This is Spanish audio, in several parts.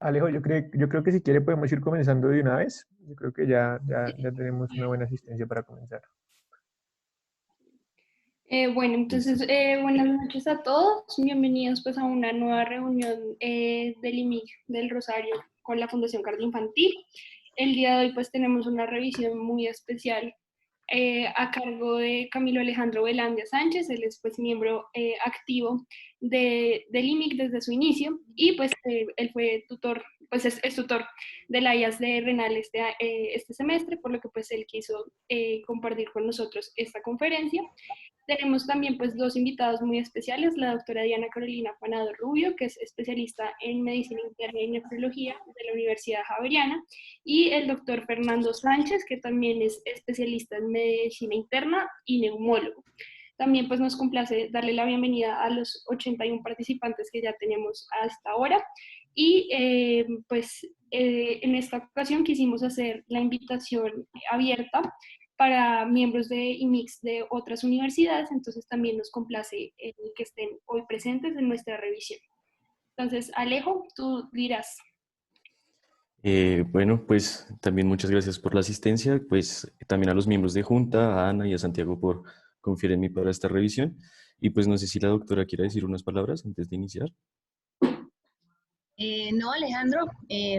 Alejo, yo creo que si quiere podemos ir comenzando de una vez. Yo creo que ya tenemos una buena asistencia para comenzar. Bueno, Listo. entonces, buenas noches a todos. Bienvenidos pues a una nueva reunión del IMIC del Rosario con la Fundación Cardio Infantil. El día de hoy pues tenemos una revisión muy especial a cargo de Camilo Alejandro Velandia Sánchez. Él es pues miembro activo del IMIC desde su inicio y pues él fue tutor, pues es tutor de la IAS de Renal este semestre, por lo que pues él quiso compartir con nosotros esta conferencia. Tenemos también pues dos invitados muy especiales, la doctora Diana Carolina Panado Rubio, que es especialista en medicina interna y nefrología de la Universidad Javeriana, y el doctor Fernando Sánchez, que también es especialista en medicina interna y neumólogo. También pues nos complace darle la bienvenida a los 81 participantes que ya tenemos hasta ahora. Y en esta ocasión quisimos hacer la invitación abierta para miembros de IMIX de otras universidades, entonces también nos complace que estén hoy presentes en nuestra revisión. Entonces, Alejo, tú dirás. Bueno, pues también muchas gracias por la asistencia, pues también a los miembros de Junta, a Ana y a Santiago por confiar en mí para esta revisión. Y pues no sé si la doctora quiere decir unas palabras antes de iniciar. No, Alejandro,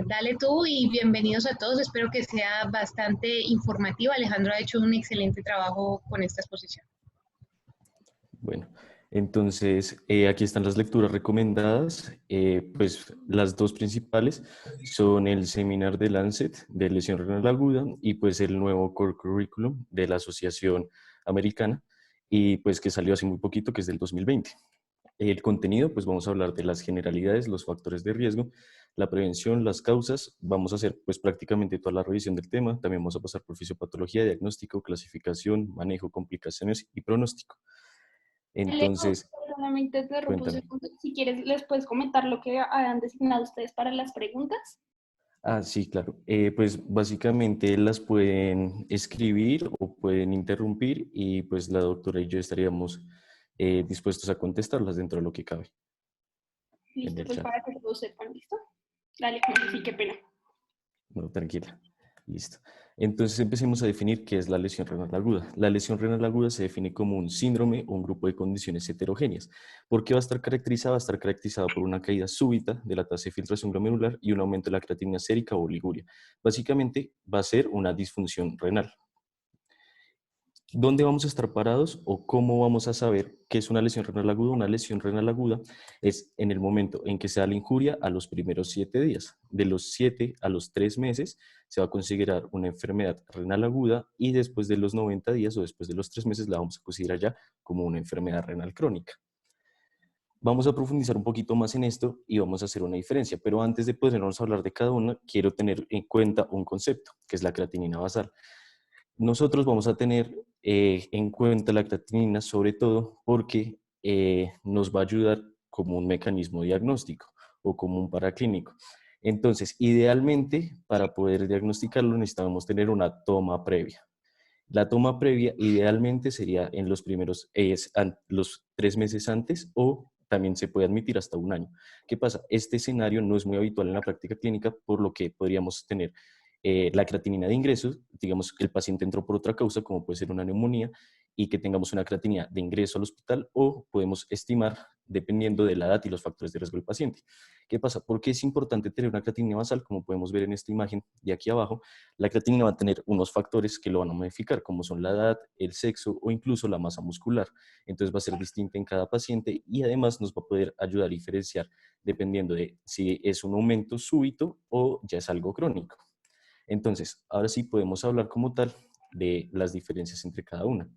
dale tú y bienvenidos a todos. Espero que sea bastante informativo. Alejandro ha hecho un excelente trabajo con esta exposición. Bueno, entonces aquí están las lecturas recomendadas. Pues las dos principales son el Seminar de Lancet de lesión renal aguda y pues el nuevo Core Curriculum de la Asociación Americana y pues que salió hace muy poquito, que es del 2020. El contenido, pues vamos a hablar de las generalidades, los factores de riesgo, la prevención, las causas. Vamos a hacer pues prácticamente toda la revisión del tema. También vamos a pasar por fisiopatología, diagnóstico, clasificación, manejo, complicaciones y pronóstico. Alejo, Entonces, solamente te interrumpo un cuéntame. segundo. Si quieres, les puedes comentar lo que han designado ustedes para las preguntas. Ah, sí, claro. Pues básicamente las pueden escribir o pueden interrumpir y pues la doctora y yo estaríamos dispuestos a contestarlas dentro de lo que cabe en Listo, el pues chat. para que todos sepan, ¿listo? Dale, sí, qué pena. No, tranquila. Listo. Entonces empecemos a definir qué es la lesión renal aguda. La lesión renal aguda se define como un síndrome o un grupo de condiciones heterogéneas. ¿Por qué va a estar caracterizada? Va a estar caracterizada por una caída súbita de la tasa de filtración glomerular y un aumento de la creatinina sérica o oliguria. Básicamente va a ser una disfunción renal. ¿Dónde vamos a estar parados o cómo vamos a saber qué es una lesión renal aguda? Una lesión renal aguda es en el momento en que se da la injuria a los primeros 7 días. De los 7 a los 3 meses se va a considerar una enfermedad renal aguda y después de los 90 días o después de los 3 meses la vamos a considerar ya como una enfermedad renal crónica. Vamos a profundizar un poquito más en esto y vamos a hacer una diferencia, pero antes de podernos hablar de cada una, quiero tener en cuenta un concepto, que es la creatinina basal. Nosotros vamos a tener en cuenta la creatinina sobre todo porque nos va a ayudar como un mecanismo diagnóstico o como un paraclínico. Entonces, idealmente, para poder diagnosticarlo necesitamos tener una toma previa. La toma previa idealmente sería en los primeros, los 3 meses antes o también se puede admitir hasta un año. ¿Qué pasa? Este escenario no es muy habitual en la práctica clínica, por lo que podríamos tener la creatinina de ingreso, digamos que el paciente entró por otra causa, como puede ser una neumonía, y que tengamos una creatinina de ingreso al hospital, o podemos estimar dependiendo de la edad y los factores de riesgo del paciente. ¿Qué pasa? Porque es importante tener una creatinina basal, como podemos ver en esta imagen de aquí abajo. La creatinina va a tener unos factores que lo van a modificar, como son la edad, el sexo o incluso la masa muscular. Entonces va a ser distinta en cada paciente y además nos va a poder ayudar a diferenciar dependiendo de si es un aumento súbito o ya es algo crónico. Entonces, ahora sí podemos hablar como tal de las diferencias entre cada una.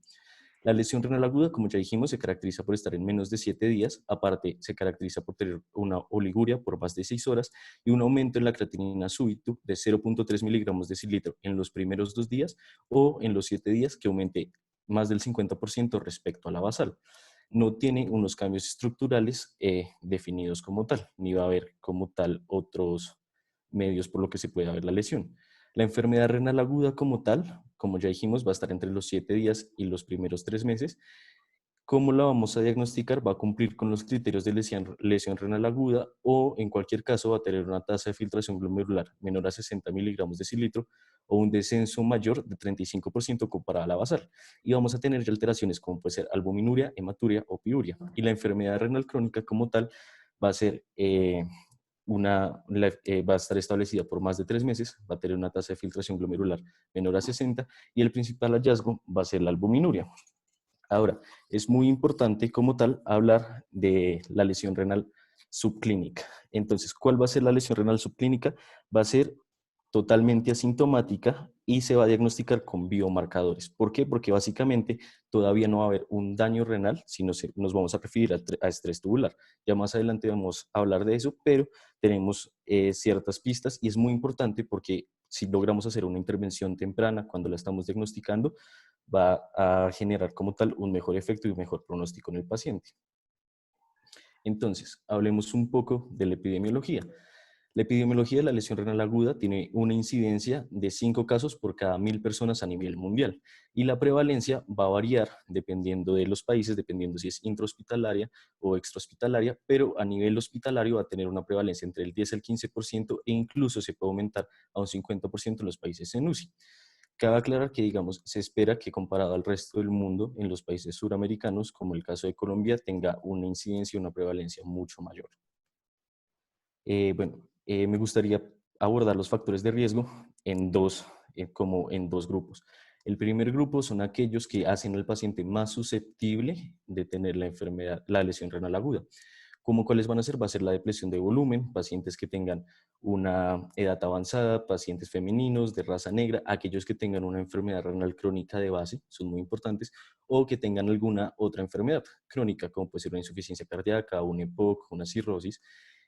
La lesión renal aguda, como ya dijimos, se caracteriza por estar en menos de 7 días. Aparte, se caracteriza por tener una oliguria por más de 6 horas y un aumento en la creatinina súbito de 0.3 miligramos de decilitro en los primeros 2 días o en los 7 días que aumente más del 50% respecto a la basal. No tiene unos cambios estructurales definidos como tal, ni va a haber como tal otros medios por lo que se puede haber la lesión. La enfermedad renal aguda como tal, como ya dijimos, va a estar entre los 7 días y los primeros 3 meses. ¿Cómo la vamos a diagnosticar? Va a cumplir con los criterios de lesión renal aguda o en cualquier caso va a tener una tasa de filtración glomerular menor a 60 miligramos de decilitro o un descenso mayor de 35% comparada a la basal. Y vamos a tener ya alteraciones como puede ser albuminuria, hematuria o piuria. Y la enfermedad renal crónica como tal va a ser va a estar establecida por más de 3 meses, va a tener una tasa de filtración glomerular menor a 60 y el principal hallazgo va a ser la albuminuria. Ahora, es muy importante como tal hablar de la lesión renal subclínica. Entonces, ¿cuál va a ser la lesión renal subclínica? Va a ser totalmente asintomática y se va a diagnosticar con biomarcadores. ¿Por qué? Porque básicamente todavía no va a haber un daño renal, sino nos vamos a referir a estrés tubular. Ya más adelante vamos a hablar de eso, pero tenemos ciertas pistas y es muy importante porque si logramos hacer una intervención temprana cuando la estamos diagnosticando, va a generar como tal un mejor efecto y un mejor pronóstico en el paciente. Entonces, hablemos un poco de la epidemiología. La epidemiología de la lesión renal aguda tiene una incidencia de 5 casos por cada 1000 personas a nivel mundial y la prevalencia va a variar dependiendo de los países, dependiendo si es intrahospitalaria o extrahospitalaria, pero a nivel hospitalario va a tener una prevalencia entre el 10 al 15% e incluso se puede aumentar a un 50% en los países en UCI. Cabe aclarar que, digamos, se espera que comparado al resto del mundo, en los países suramericanos, como el caso de Colombia, tenga una incidencia y una prevalencia mucho mayor. Me gustaría abordar los factores de riesgo como en dos grupos. El primer grupo son aquellos que hacen al paciente más susceptible de tener la enfermedad, la lesión renal aguda. ¿Cómo cuáles van a ser? Va a ser la depresión de volumen, pacientes que tengan una edad avanzada, pacientes femeninos de raza negra, aquellos que tengan una enfermedad renal crónica de base, son muy importantes, o que tengan alguna otra enfermedad crónica, como puede ser una insuficiencia cardíaca, un EPOC, una cirrosis,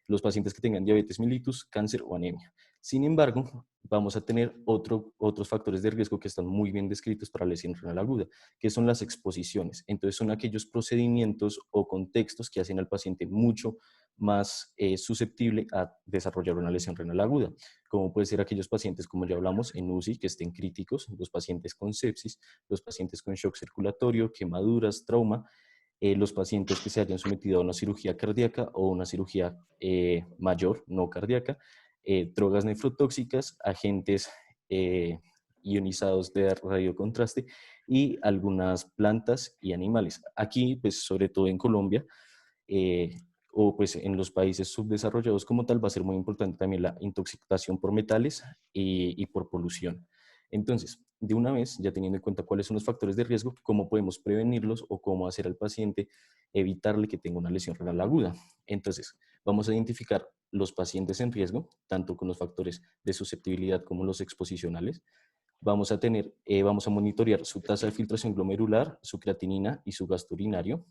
los pacientes que tengan diabetes mellitus, cáncer o anemia. Sin embargo, vamos a tener otros factores de riesgo que están muy bien descritos para la lesión renal aguda, que son las exposiciones. Entonces, son aquellos procedimientos o contextos que hacen al paciente mucho más susceptible a desarrollar una lesión renal aguda, como puede ser aquellos pacientes, como ya hablamos, en UCI, que estén críticos, los pacientes con sepsis, los pacientes con shock circulatorio, quemaduras, trauma, los pacientes que se hayan sometido a una cirugía cardíaca o una cirugía mayor, no cardíaca, drogas nefrotóxicas, agentes ionizados de radiocontraste y algunas plantas y animales. Aquí, pues sobre todo en Colombia, o pues en los países subdesarrollados como tal, va a ser muy importante también la intoxicación por metales y por polución. Entonces, de una vez, ya teniendo en cuenta cuáles son los factores de riesgo, cómo podemos prevenirlos o cómo hacer al paciente evitarle que tenga una lesión renal aguda. Entonces, vamos a identificar los pacientes en riesgo, tanto con los factores de susceptibilidad como los exposicionales. Vamos a monitorear su tasa de filtración glomerular, su creatinina y su gasto urinario.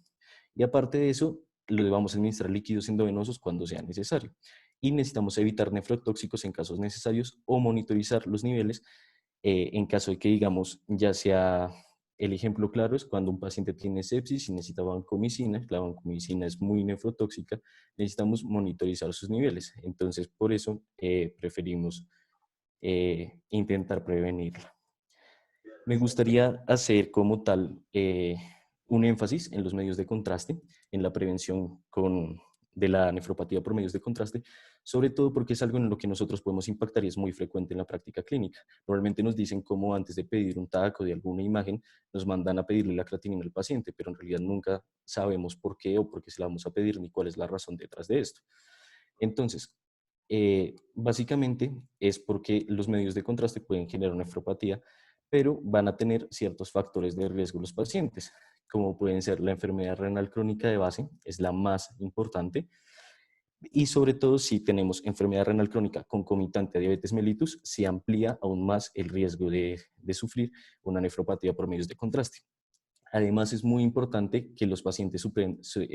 Y aparte de eso, le vamos a administrar líquidos endovenosos cuando sea necesario. Y necesitamos evitar nefrotóxicos en casos necesarios o monitorizar los niveles en caso de que, digamos, ya sea, el ejemplo claro es cuando un paciente tiene sepsis y necesita vancomicina, la vancomicina es muy nefrotóxica, necesitamos monitorizar sus niveles. Entonces, por eso preferimos intentar prevenirla. Me gustaría hacer como tal un énfasis en los medios de contraste, en la prevención de la nefropatía por medios de contraste, sobre todo porque es algo en lo que nosotros podemos impactar y es muy frecuente en la práctica clínica. Normalmente nos dicen cómo antes de pedir un TAC o de alguna imagen, nos mandan a pedirle la creatinina al paciente, pero en realidad nunca sabemos por qué o por qué se la vamos a pedir ni cuál es la razón detrás de esto. Entonces, básicamente es porque los medios de contraste pueden generar nefropatía, pero van a tener ciertos factores de riesgo los pacientes, como pueden ser la enfermedad renal crónica de base, es la más importante, y sobre todo si tenemos enfermedad renal crónica concomitante a diabetes mellitus, se amplía aún más el riesgo de sufrir una nefropatía por medios de contraste. Además, es muy importante que los pacientes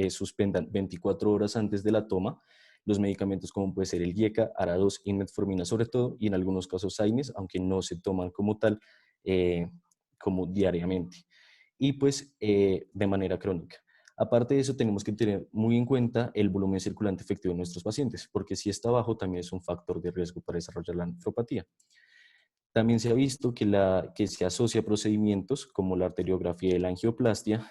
suspendan 24 horas antes de la toma los medicamentos como puede ser el GIECA, ARA2 y metformina sobre todo, y en algunos casos AINES, aunque no se toman como tal, como diariamente, y pues de manera crónica. Aparte de eso, tenemos que tener muy en cuenta el volumen circulante efectivo de nuestros pacientes, porque si está bajo también es un factor de riesgo para desarrollar la nefropatía. También se ha visto que se asocia a procedimientos como la arteriografía y la angioplastia.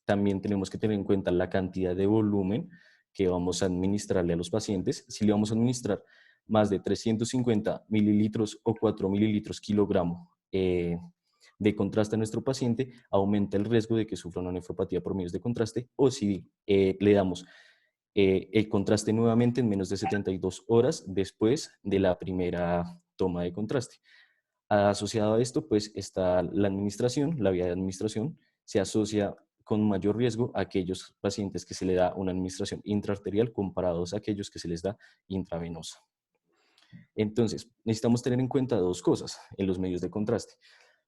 También tenemos que tener en cuenta la cantidad de volumen que vamos a administrarle a los pacientes. Si le vamos a administrar más de 350 mililitros o 4 mililitros kilogramo de contraste a nuestro paciente, aumenta el riesgo de que sufra una nefropatía por medios de contraste, o si le damos el contraste nuevamente en menos de 72 horas después de la primera toma de contraste. Asociado a esto, pues está la administración, la vía de administración, se asocia con mayor riesgo a aquellos pacientes que se le da una administración intraarterial comparados a aquellos que se les da intravenosa. Entonces, necesitamos tener en cuenta dos cosas en los medios de contraste.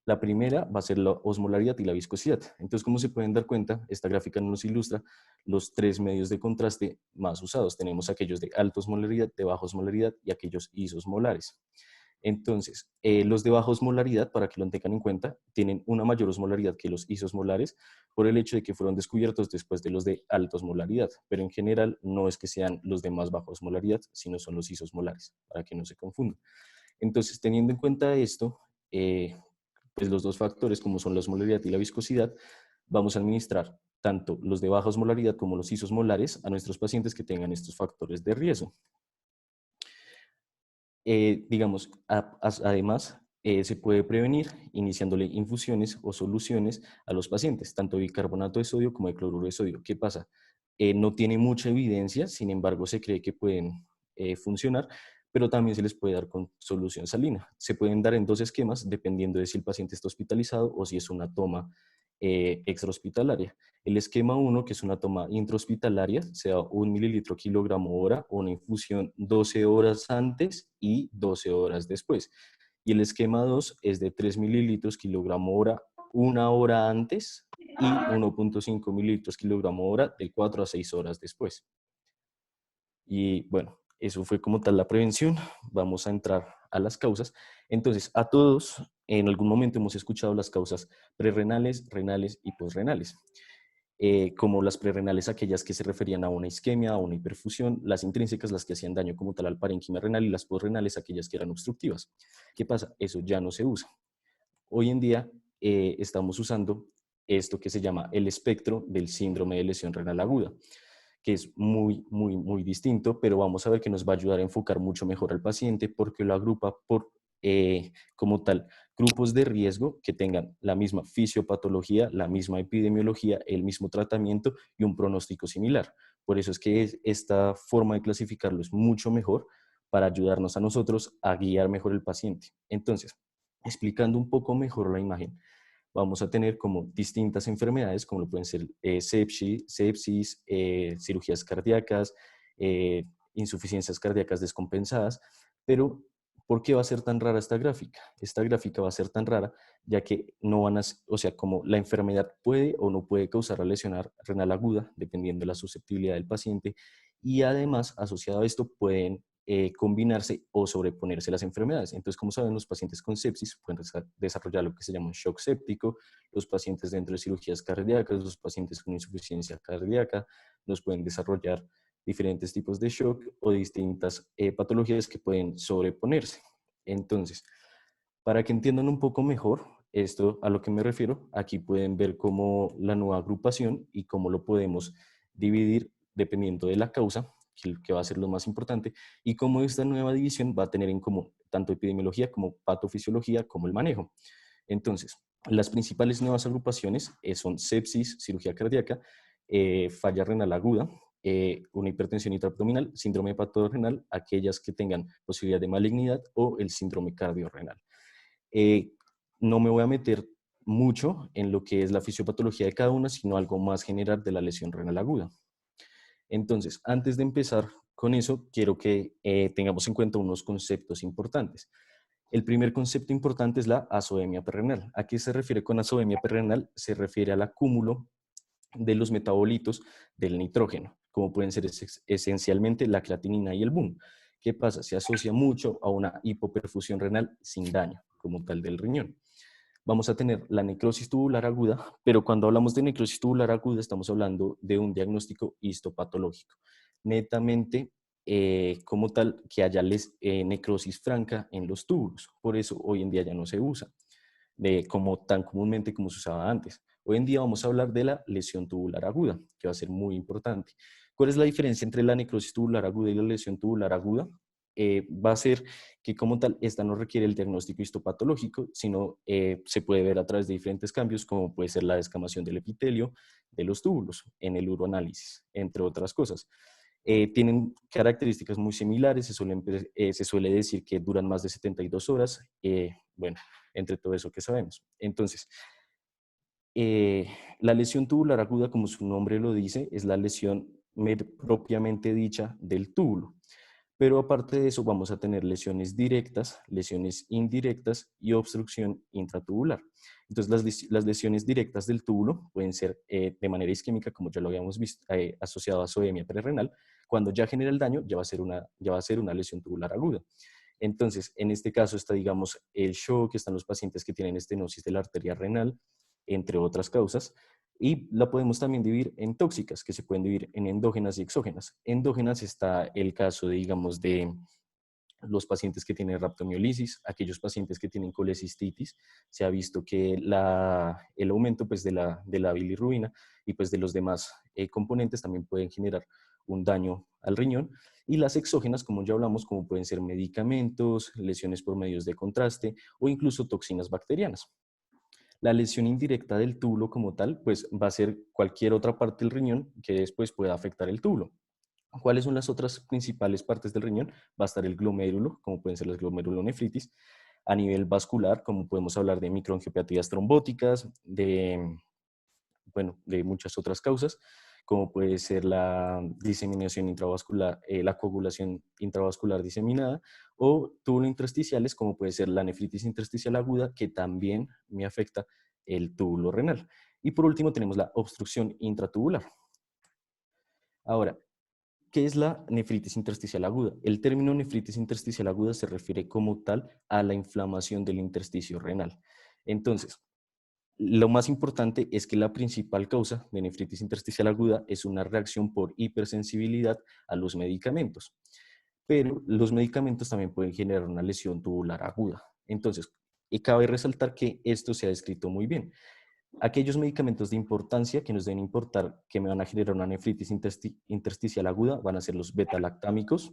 La primera va a ser la osmolaridad y la viscosidad. Entonces, como se pueden dar cuenta, esta gráfica nos ilustra los tres medios de contraste más usados. Tenemos aquellos de alta osmolaridad, de baja osmolaridad y aquellos isosmolares. Entonces, los de baja osmolaridad, para que lo tengan en cuenta, tienen una mayor osmolaridad que los isosmolares por el hecho de que fueron descubiertos después de los de alta osmolaridad, pero en general no es que sean los de más baja osmolaridad, sino son los isosmolares, para que no se confundan. Entonces, teniendo en cuenta esto, pues los dos factores como son la osmolaridad y la viscosidad, vamos a administrar tanto los de baja osmolaridad como los isosmolares a nuestros pacientes que tengan estos factores de riesgo. Digamos, además, se puede prevenir iniciándole infusiones o soluciones a los pacientes, tanto de bicarbonato de sodio como de cloruro de sodio. ¿Qué pasa? No tiene mucha evidencia, sin embargo, se cree que pueden funcionar, pero también se les puede dar con solución salina. Se pueden dar en dos esquemas, dependiendo de si el paciente está hospitalizado o si es una toma extrahospitalaria. El esquema 1, que es una toma intrahospitalaria, se da 1 mililitro kilogramo hora o una infusión 12 horas antes y 12 horas después. Y el esquema 2 es de 3 mililitros kilogramo hora 1 hora antes y 1.5 mililitros kilogramo hora de 4 a 6 horas después. Y bueno, eso fue como tal la prevención. Vamos a entrar a las causas. Entonces, a todos en algún momento hemos escuchado las causas prerrenales, renales y posrenales. Como las prerrenales, aquellas que se referían a una isquemia, a una hiperfusión, las intrínsecas, las que hacían daño como tal al parénquima renal, y las posrenales, aquellas que eran obstructivas. ¿Qué pasa? Eso ya no se usa. Hoy en día estamos usando esto que se llama el espectro del síndrome de lesión renal aguda, que es muy distinto, pero vamos a ver que nos va a ayudar a enfocar mucho mejor al paciente porque lo agrupa por, como tal, grupos de riesgo que tengan la misma fisiopatología, la misma epidemiología, el mismo tratamiento y un pronóstico similar. Por eso es que esta forma de clasificarlo es mucho mejor para ayudarnos a nosotros a guiar mejor el paciente. Entonces, explicando un poco mejor la imagen, vamos a tener como distintas enfermedades, como lo pueden ser sepsis, cirugías cardíacas, insuficiencias cardíacas descompensadas, pero ¿por qué va a ser tan rara esta gráfica? Esta gráfica va a ser tan rara ya que no van a, o sea, como la enfermedad puede o no puede causar la lesión renal aguda, dependiendo de la susceptibilidad del paciente, y además, asociado a esto, pueden combinarse o sobreponerse las enfermedades. Entonces, como saben, los pacientes con sepsis pueden desarrollar lo que se llama un shock séptico, los pacientes dentro de cirugías cardíacas, los pacientes con insuficiencia cardíaca, nos pueden desarrollar diferentes tipos de shock o distintas patologías que pueden sobreponerse. Entonces, para que entiendan un poco mejor esto a lo que me refiero, aquí pueden ver cómo la nueva agrupación y cómo lo podemos dividir dependiendo de la causa, que va a ser lo más importante, y cómo esta nueva división va a tener en común tanto epidemiología como patofisiología como el manejo. Entonces, las principales nuevas agrupaciones son sepsis, cirugía cardíaca, falla renal aguda, una hipertensión intraabdominal, síndrome hepatorenal, aquellas que tengan posibilidad de malignidad, o el síndrome cardiorrenal. No me voy a meter mucho en lo que es la fisiopatología de cada una, sino algo más general de la lesión renal aguda. Entonces, antes de empezar con eso, quiero que tengamos en cuenta unos conceptos importantes. El primer concepto importante es la azoemia perrenal. ¿A qué se refiere con azoemia perrenal? Se refiere al acúmulo de los metabolitos del nitrógeno, como pueden ser esencialmente la creatinina y el BUN. ¿Qué pasa? Se asocia mucho a una hipoperfusión renal sin daño, como tal del riñón. Vamos a tener la necrosis tubular aguda, pero cuando hablamos de necrosis tubular aguda estamos hablando de un diagnóstico histopatológico, netamente como tal que haya necrosis franca en los túbulos. Por eso hoy en día ya no se usa como tan comúnmente como se usaba antes. Hoy en día vamos a hablar de la lesión tubular aguda, que va a ser muy importante. ¿Cuál es la diferencia entre la necrosis tubular aguda y la lesión tubular aguda? Va a ser que como tal, esta no requiere el diagnóstico histopatológico, sino se puede ver a través de diferentes cambios, como puede ser la descamación del epitelio de los túbulos en el uroanálisis, entre otras cosas. Tienen características muy similares, se suele decir que duran más de 72 horas, bueno, entre todo eso que sabemos. Entonces, eh, la lesión tubular aguda, como su nombre lo dice, es la lesión propiamente dicha del túbulo. Pero aparte de eso vamos a tener lesiones directas, lesiones indirectas y obstrucción intratubular. Entonces las lesiones directas del túbulo pueden ser de manera isquémica, como ya lo habíamos visto, asociado a soemia prerrenal. Cuando ya genera el daño, ya va a ser una lesión tubular aguda. Entonces, en este caso está, digamos, el shock, están los pacientes que tienen estenosis de la arteria renal, entre otras causas. Y la podemos también dividir en tóxicas, que se pueden dividir en endógenas y exógenas. Endógenas está el caso de, digamos, de los pacientes que tienen raptomiolisis, aquellos pacientes que tienen colecistitis. Se ha visto que el aumento pues, de la bilirrubina y pues, de los demás componentes también pueden generar un daño al riñón. Y las exógenas, como ya hablamos, como pueden ser medicamentos, lesiones por medios de contraste o incluso toxinas bacterianas. La lesión indirecta del túbulo como tal, pues va a ser cualquier otra parte del riñón que después pueda afectar el túbulo. ¿Cuáles son las otras principales partes del riñón? Va a estar el glomérulo, como pueden ser las glomerulonefritis. A nivel vascular, como podemos hablar de microangiopatías trombóticas, de muchas otras causas, como puede ser la diseminación intravascular, la coagulación intravascular diseminada, o túbulo intersticiales, como puede ser la nefritis intersticial aguda, que también me afecta el túbulo renal. Y por último tenemos la obstrucción intratubular. Ahora, ¿qué es la nefritis intersticial aguda? El término nefritis intersticial aguda se refiere como tal a la inflamación del intersticio renal. Entonces, lo más importante es que la principal causa de nefritis intersticial aguda es una reacción por hipersensibilidad a los medicamentos. Pero los medicamentos también pueden generar una lesión tubular aguda. Entonces, cabe resaltar que esto se ha descrito muy bien. Aquellos medicamentos de importancia que nos deben importar que me van a generar una nefritis intersticial aguda van a ser los beta-lactámicos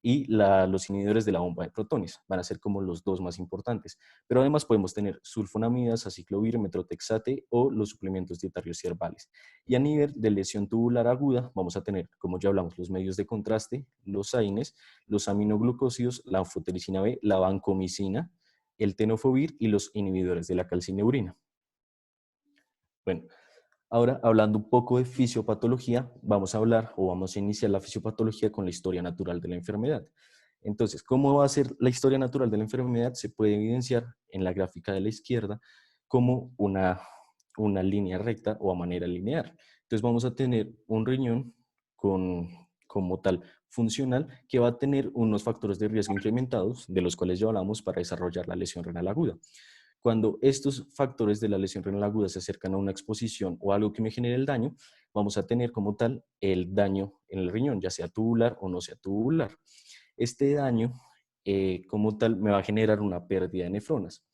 y los inhibidores de la bomba de protones. Van a ser como los dos más importantes. Pero además podemos tener sulfonamidas, aciclovir, metrotexate o los suplementos dietarios y herbales. Y a nivel de lesión tubular aguda vamos a tener, como ya hablamos, los medios de contraste, los AINES, los aminoglucósidos, la anfotericina B, la vancomicina, el tenofovir y los inhibidores de la calcineurina. Bueno, ahora hablando un poco de fisiopatología, vamos a iniciar la fisiopatología con la historia natural de la enfermedad. Entonces, ¿cómo va a ser la historia natural de la enfermedad? Se puede evidenciar en la gráfica de la izquierda como una línea recta o a manera lineal. Entonces vamos a tener un riñón como tal funcional que va a tener unos factores de riesgo incrementados, de los cuales ya hablamos para desarrollar la lesión renal aguda. Cuando estos factores de la lesión renal aguda se acercan a una exposición o algo que me genere el daño, vamos a tener como tal el daño en el riñón, ya sea tubular o no sea tubular. Este daño, como tal, me va a generar una pérdida de nefronas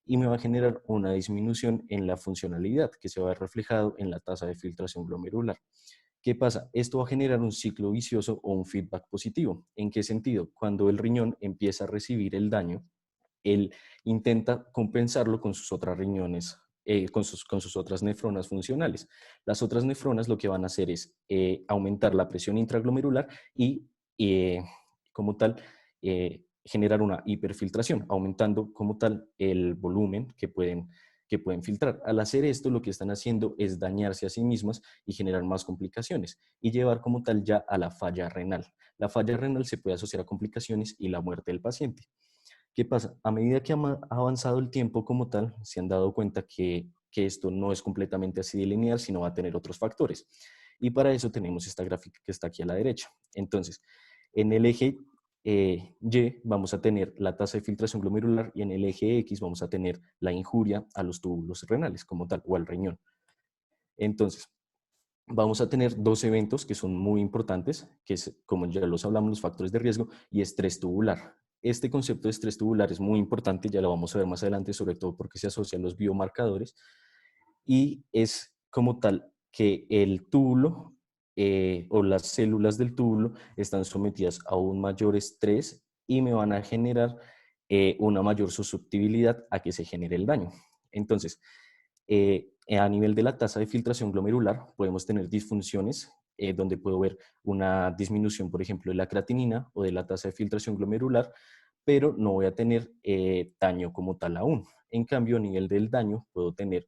y me va a generar una disminución en la funcionalidad que se va a ver reflejado en la tasa de filtración glomerular. ¿Qué pasa? Esto va a generar un ciclo vicioso o un feedback positivo. ¿En qué sentido? Cuando el riñón empieza a recibir el daño, él intenta compensarlo con sus otras riñones, con sus otras nefronas funcionales. Las otras nefronas lo que van a hacer es aumentar la presión intraglomerular y como tal generar una hiperfiltración, aumentando como tal el volumen que pueden filtrar. Al hacer esto, lo que están haciendo es dañarse a sí mismas y generar más complicaciones y llevar como tal ya a la falla renal. La falla renal se puede asociar a complicaciones y la muerte del paciente. ¿Qué pasa? A medida que ha avanzado el tiempo como tal, se han dado cuenta que esto no es completamente así de lineal, sino va a tener otros factores. Y para eso tenemos esta gráfica que está aquí a la derecha. Entonces, en el eje Y vamos a tener la tasa de filtración glomerular y en el eje X vamos a tener la injuria a los túbulos renales como tal o al riñón. Entonces, vamos a tener dos eventos que son muy importantes, que es, como ya los hablamos, los factores de riesgo y estrés tubular. Este concepto de estrés tubular es muy importante, ya lo vamos a ver más adelante, sobre todo porque se asocia a los biomarcadores, y es como tal que el túbulo o las células del túbulo están sometidas a un mayor estrés y me van a generar una mayor susceptibilidad a que se genere el daño. Entonces, a nivel de la tasa de filtración glomerular, podemos tener disfunciones donde puedo ver una disminución, por ejemplo, de la creatinina o de la tasa de filtración glomerular, pero no voy a tener daño como tal aún. En cambio, a nivel del daño, puedo tener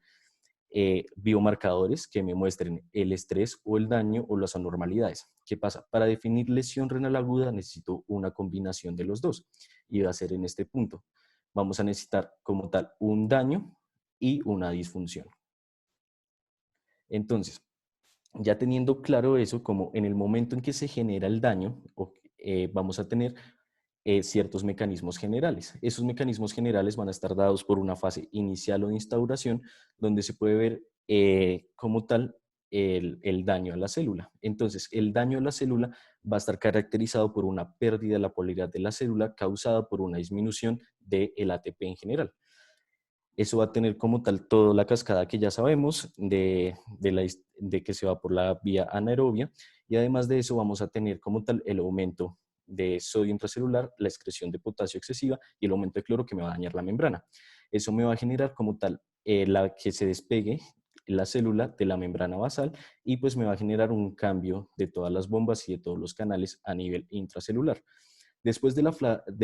biomarcadores que me muestren el estrés o el daño o las anormalidades. ¿Qué pasa? Para definir lesión renal aguda necesito una combinación de los dos y va a ser en este punto. Vamos a necesitar como tal un daño y una disfunción. Entonces, ya teniendo claro eso, como en el momento en que se genera el daño, vamos a tener ciertos mecanismos generales. Esos mecanismos generales van a estar dados por una fase inicial o de instauración, donde se puede ver como tal el daño a la célula. Entonces, el daño a la célula va a estar caracterizado por una pérdida de la polaridad de la célula causada por una disminución del ATP en general. Eso va a tener como tal toda la cascada que ya sabemos de que se va por la vía anaerobia, y además de eso vamos a tener como tal el aumento de sodio intracelular, la excreción de potasio excesiva y el aumento de cloro que me va a dañar la membrana. Eso me va a generar como tal que se despegue la célula de la membrana basal y pues me va a generar un cambio de todas las bombas y de todos los canales a nivel intracelular. Después de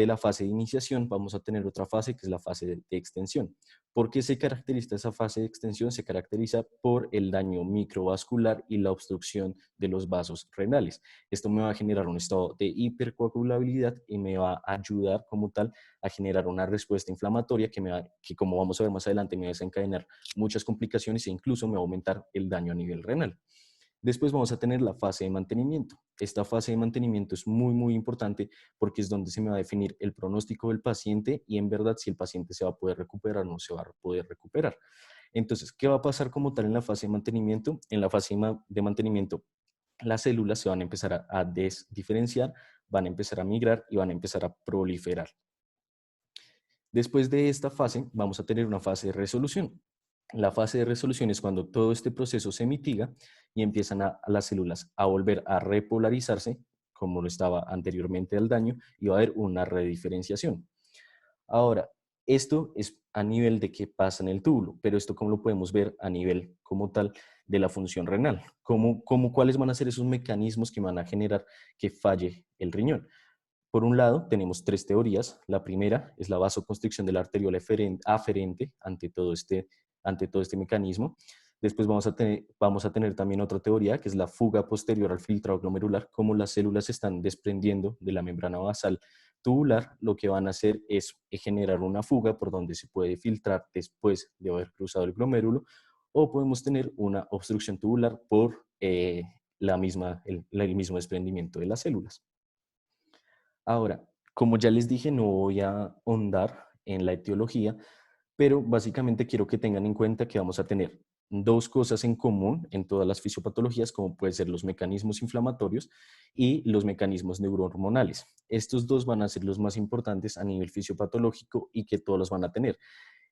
la fase de iniciación, vamos a tener otra fase que es la fase de extensión. ¿Por qué se caracteriza esa fase de extensión? Se caracteriza por el daño microvascular y la obstrucción de los vasos renales. Esto me va a generar un estado de hipercoagulabilidad y me va a ayudar como tal a generar una respuesta inflamatoria que como vamos a ver más adelante, me va a desencadenar muchas complicaciones e incluso me va a aumentar el daño a nivel renal. Después vamos a tener la fase de mantenimiento. Esta fase de mantenimiento es muy importante porque es donde se me va a definir el pronóstico del paciente y en verdad si el paciente se va a poder recuperar o no se va a poder recuperar. Entonces, ¿qué va a pasar como tal en la fase de mantenimiento? En la fase de mantenimiento, las células se van a empezar a desdiferenciar, van a empezar a migrar y van a empezar a proliferar. Después de esta fase, vamos a tener una fase de resolución. La fase de resolución es cuando todo este proceso se mitiga y empiezan a las células a volver a repolarizarse, como lo estaba anteriormente al daño, y va a haber una rediferenciación. Ahora, esto es a nivel de qué pasa en el túbulo, pero esto cómo lo podemos ver a nivel como tal de la función renal. ¿Cuáles van a ser esos mecanismos que van a generar que falle el riñón? Por un lado, tenemos tres teorías. La primera es la vasoconstricción de la arteriola aferente ante todo este mecanismo. Después vamos a tener también otra teoría, que es la fuga posterior al filtrado glomerular. Como las células se están desprendiendo de la membrana basal tubular, lo que van a hacer es generar una fuga por donde se puede filtrar después de haber cruzado el glomérulo, o podemos tener una obstrucción tubular por el mismo desprendimiento de las células. Ahora, como ya les dije, no voy a ahondar en la etiología, pero básicamente quiero que tengan en cuenta que vamos a tener dos cosas en común en todas las fisiopatologías, como pueden ser los mecanismos inflamatorios y los mecanismos neurohormonales. Estos dos van a ser los más importantes a nivel fisiopatológico y que todos los van a tener.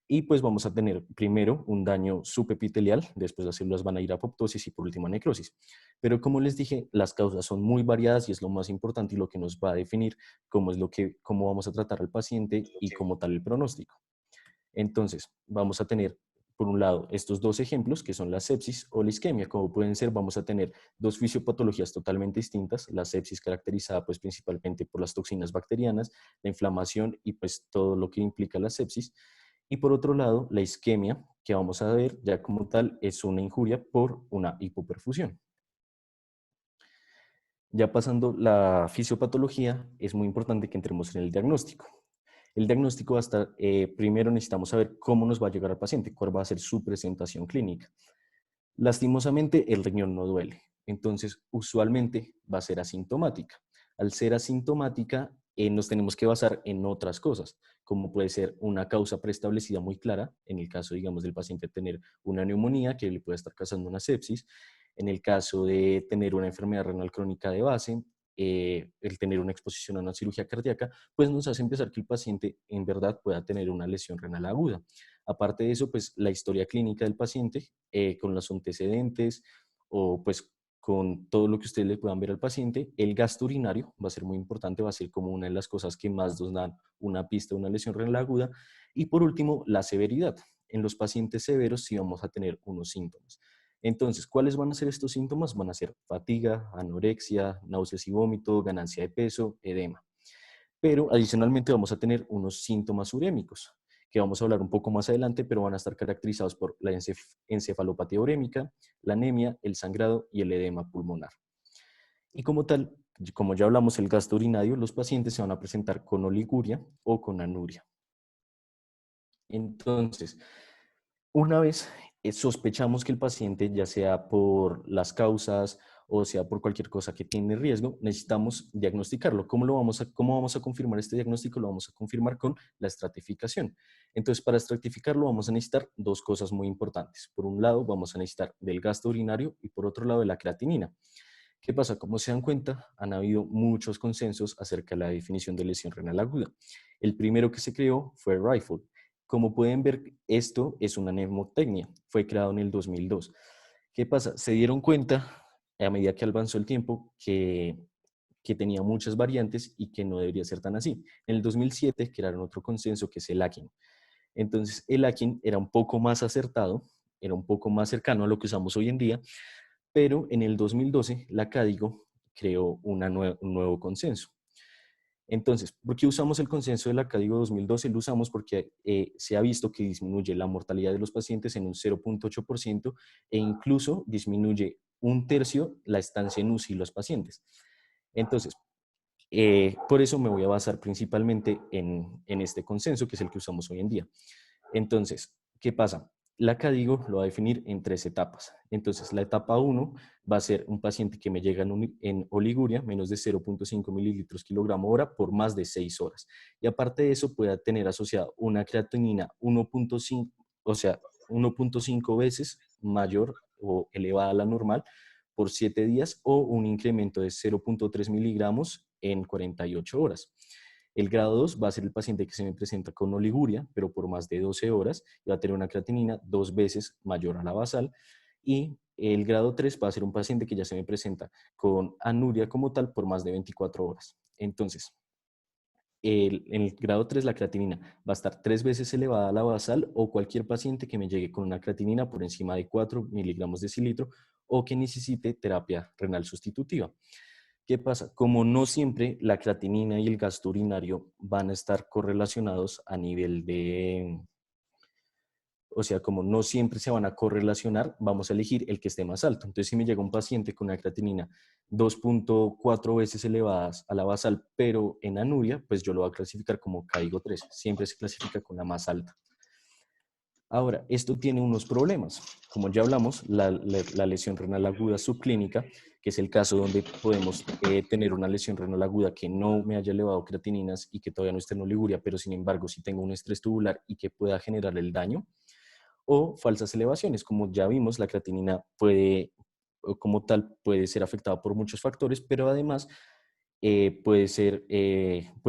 Y pues vamos a tener primero un daño subepitelial, después las células van a ir a apoptosis y por último a necrosis. Pero como les dije, las causas son muy variadas y es lo más importante y lo que nos va a definir cómo vamos a tratar al paciente y como tal el pronóstico. Entonces, vamos a tener, por un lado, estos dos ejemplos, que son la sepsis o la isquemia. Como pueden ser, vamos a tener dos fisiopatologías totalmente distintas. La sepsis caracterizada pues principalmente por las toxinas bacterianas, la inflamación y pues todo lo que implica la sepsis. Y por otro lado, la isquemia, que vamos a ver ya como tal, es una injuria por una hipoperfusión. Ya pasando la fisiopatología, es muy importante que entremos en el diagnóstico. El diagnóstico va a estar, primero necesitamos saber cómo nos va a llegar al paciente, cuál va a ser su presentación clínica. Lastimosamente, el riñón no duele, entonces usualmente va a ser asintomática. Al ser asintomática, nos tenemos que basar en otras cosas, como puede ser una causa preestablecida muy clara, en el caso, digamos, del paciente tener una neumonía que le puede estar causando una sepsis, En el caso de tener una enfermedad renal crónica de base, el tener una exposición a una cirugía cardíaca, pues nos hace empezar que el paciente en verdad pueda tener una lesión renal aguda. Aparte de eso, pues la historia clínica del paciente, con los antecedentes o pues con todo lo que ustedes le puedan ver al paciente. El gasto urinario va a ser muy importante, va a ser como una de las cosas que más nos dan una pista de una lesión renal aguda. Y por último, la severidad. En los pacientes severos sí vamos a tener unos síntomas. Entonces, ¿cuáles van a ser estos síntomas? Van a ser fatiga, anorexia, náuseas y vómito, ganancia de peso, edema. Pero adicionalmente vamos a tener unos síntomas urémicos, que vamos a hablar un poco más adelante, pero van a estar caracterizados por la encefalopatía urémica, la anemia, el sangrado y el edema pulmonar. Y como tal, como ya hablamos, el gasto urinario, los pacientes se van a presentar con oliguria o con anuria. Entonces, una vez sospechamos que el paciente, ya sea por las causas o sea por cualquier cosa que tiene riesgo, necesitamos diagnosticarlo. ¿Cómo vamos a confirmar este diagnóstico? Lo vamos a confirmar con la estratificación. Entonces, para estratificarlo vamos a necesitar dos cosas muy importantes. Por un lado, vamos a necesitar del gasto urinario y por otro lado, de la creatinina. ¿Qué pasa? Como se dan cuenta, han habido muchos consensos acerca de la definición de lesión renal aguda. El primero que se creó fue Rifle. Como pueden ver, esto es una mnemotecnia. Fue creado en el 2002. ¿Qué pasa? Se dieron cuenta, a medida que avanzó el tiempo, que tenía muchas variantes y que no debería ser tan así. En el 2007 crearon otro consenso que es el Akin. Entonces, el Akin era un poco más acertado, era un poco más cercano a lo que usamos hoy en día, pero en el 2012 la CADIGO creó un nuevo consenso. Entonces, ¿por qué usamos el consenso de la CADIGO 2012? Lo usamos porque se ha visto que disminuye la mortalidad de los pacientes en un 0.8% e incluso disminuye un tercio la estancia en UCI de los pacientes. Entonces, por eso me voy a basar principalmente en este consenso, que es el que usamos hoy en día. Entonces, ¿qué pasa? La CADIGO lo va a definir en 3 etapas. Entonces, la etapa 1 va a ser un paciente que me llega en oliguria, menos de 0.5 mililitros kilogramo hora por más de 6 horas. Y aparte de eso, puede tener asociado una creatinina 1.5, o sea, 1.5 veces mayor o elevada a la normal por 7 días o un incremento de 0.3 miligramos en 48 horas. El grado 2 va a ser el paciente que se me presenta con oliguria, pero por más de 12 horas, y va a tener una creatinina 2 veces mayor a la basal. Y el grado 3 va a ser un paciente que ya se me presenta con anuria como tal por más de 24 horas. Entonces, en el grado 3 la creatinina va a estar 3 veces elevada a la basal o cualquier paciente que me llegue con una creatinina por encima de 4 miligramos de decilitro o que necesite terapia renal sustitutiva. ¿Qué pasa? Como no siempre la creatinina y el gasto urinario van a estar correlacionados a nivel de, o sea, como no siempre se van a correlacionar, vamos a elegir el que esté más alto. Entonces, si me llega un paciente con una creatinina 2.4 veces elevadas a la basal, pero en anuria, pues yo lo voy a clasificar como CADIGO 3. Siempre se clasifica con la más alta. Ahora, esto tiene unos problemas. Como ya hablamos, la lesión renal aguda subclínica, que es el caso donde podemos tener una lesión renal aguda que no me haya elevado creatininas y que todavía no esté en oliguria, pero sin embargo sí tengo un estrés tubular y que pueda generar el daño. O falsas elevaciones, como ya vimos, la creatinina puede, como tal, puede ser afectada por muchos factores, pero además puede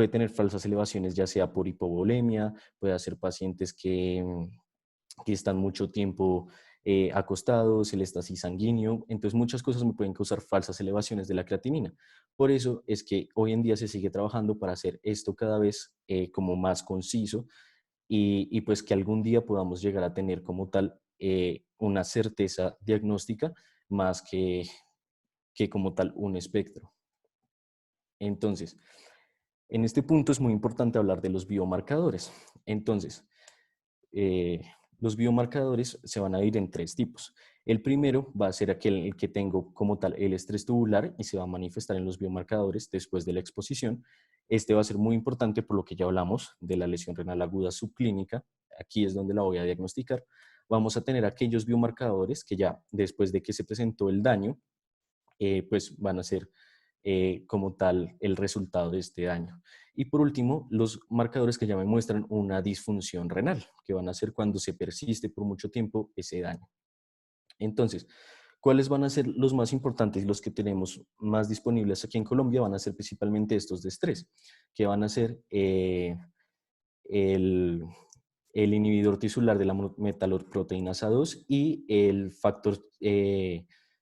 tener falsas elevaciones, ya sea por hipovolemia, puede hacer pacientes que están mucho tiempo acostados, el éstasis sanguíneo, entonces muchas cosas me pueden causar falsas elevaciones de la creatinina. Por eso es que hoy en día se sigue trabajando para hacer esto cada vez como más conciso y pues que algún día podamos llegar a tener como tal una certeza diagnóstica más que como tal un espectro. Entonces, en este punto es muy importante hablar de los biomarcadores. Entonces, los biomarcadores se van a dividir en 3 tipos. El primero va a ser aquel que tengo como tal el estrés tubular y se va a manifestar en los biomarcadores después de la exposición. Este va a ser muy importante por lo que ya hablamos de la lesión renal aguda subclínica. Aquí es donde la voy a diagnosticar. Vamos a tener aquellos biomarcadores que ya después de que se presentó el daño, pues van a ser como tal el resultado de este daño. Y por último, los marcadores que ya me muestran una disfunción renal, que van a ser cuando se persiste por mucho tiempo ese daño. Entonces, ¿Cuáles van a ser los más importantes? Los que tenemos más disponibles aquí en Colombia van a ser principalmente estos de estrés, que van a ser el, el inhibidor tisular de la metalloproteínas A2 y el factor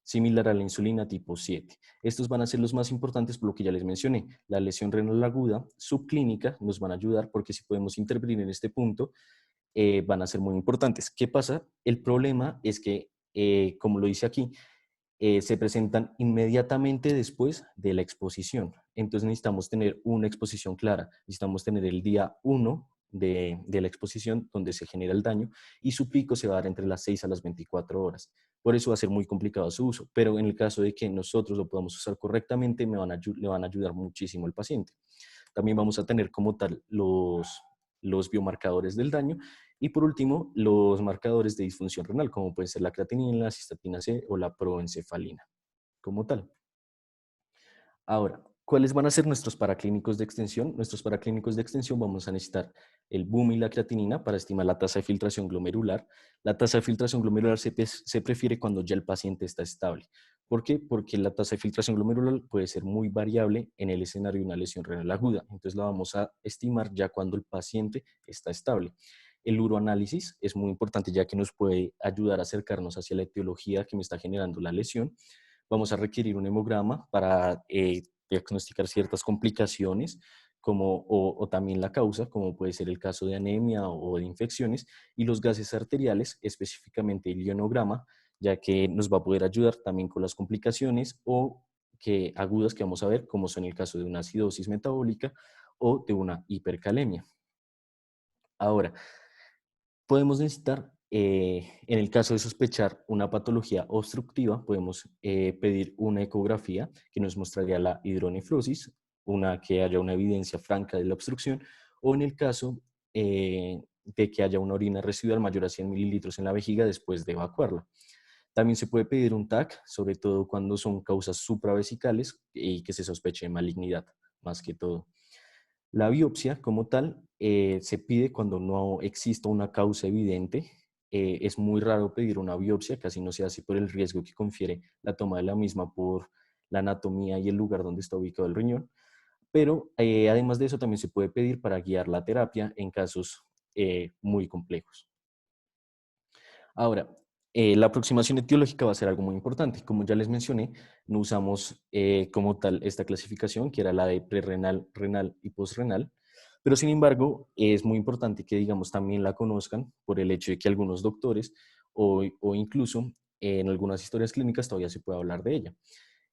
similar a la insulina tipo 7. Estos van a ser los más importantes por lo que ya les mencioné. La lesión renal aguda subclínica nos van a ayudar porque si podemos intervenir en este punto, van a ser muy importantes. ¿Qué pasa? El problema es que, como lo dice aquí, se presentan inmediatamente después de la exposición. Entonces necesitamos tener una exposición clara, necesitamos tener el día 1 de la exposición donde se genera el daño y su pico se va a dar entre las 6 a las 24 horas. Por eso va a ser muy complicado su uso, pero en el caso de que nosotros lo podamos usar correctamente, le van a ayudar muchísimo al paciente. También vamos a tener como tal los biomarcadores del daño y por último, los marcadores de disfunción renal, como puede ser la creatinina, la cistatina C o la proencefalina, como tal. Ahora, ¿cuáles van a ser nuestros paraclínicos de extensión? Nuestros paraclínicos de extensión vamos a necesitar el BUM y la creatinina para estimar la tasa de filtración glomerular. La tasa de filtración glomerular se prefiere cuando ya el paciente está estable. ¿Por qué? Porque la tasa de filtración glomerular puede ser muy variable en el escenario de una lesión renal aguda. Entonces la vamos a estimar ya cuando el paciente está estable. El uroanálisis es muy importante ya que nos puede ayudar a acercarnos hacia la etiología que me está generando la lesión. Vamos a requerir un hemograma para diagnosticar ciertas complicaciones o también la causa, como puede ser el caso de anemia o de infecciones, y los gases arteriales, específicamente el ionograma, ya que nos va a poder ayudar también con las complicaciones agudas que vamos a ver, como son el caso de una acidosis metabólica o de una hipercalemia. Ahora, podemos necesitar, en el caso de sospechar una patología obstructiva, podemos pedir una ecografía que nos mostraría la hidronefrosis, que haya una evidencia franca de la obstrucción, o en el caso de que haya una orina residual mayor a 100 mililitros en la vejiga después de evacuarla. También se puede pedir un TAC, sobre todo cuando son causas supravesicales y que se sospeche de malignidad, más que todo. La biopsia como tal se pide cuando no exista una causa evidente. Es muy raro pedir una biopsia, casi no se hace por el riesgo que confiere la toma de la misma por la anatomía y el lugar donde está ubicado el riñón. Pero además de eso también se puede pedir para guiar la terapia en casos muy complejos. Ahora, la aproximación etiológica va a ser algo muy importante. Como ya les mencioné, no usamos como tal esta clasificación, que era la de prerrenal, renal y postrenal, pero sin embargo es muy importante que, digamos, también la conozcan por el hecho de que algunos doctores o incluso en algunas historias clínicas todavía se puede hablar de ella.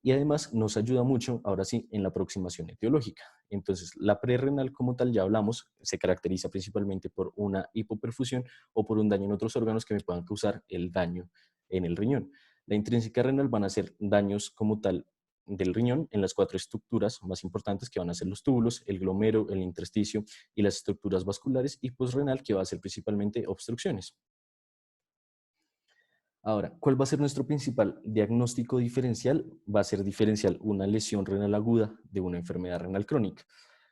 Y además nos ayuda mucho, ahora sí, en la aproximación etiológica. Entonces, la prerrenal como tal, ya hablamos, se caracteriza principalmente por una hipoperfusión o por un daño en otros órganos que me puedan causar el daño en el riñón. La intrínseca renal van a ser daños como tal del riñón en las 4 estructuras más importantes que van a ser los túbulos, el glomero, el intersticio y las estructuras vasculares, y postrenal que va a ser principalmente obstrucciones. Ahora, ¿cuál va a ser nuestro principal diagnóstico diferencial? Va a ser diferencial una lesión renal aguda de una enfermedad renal crónica.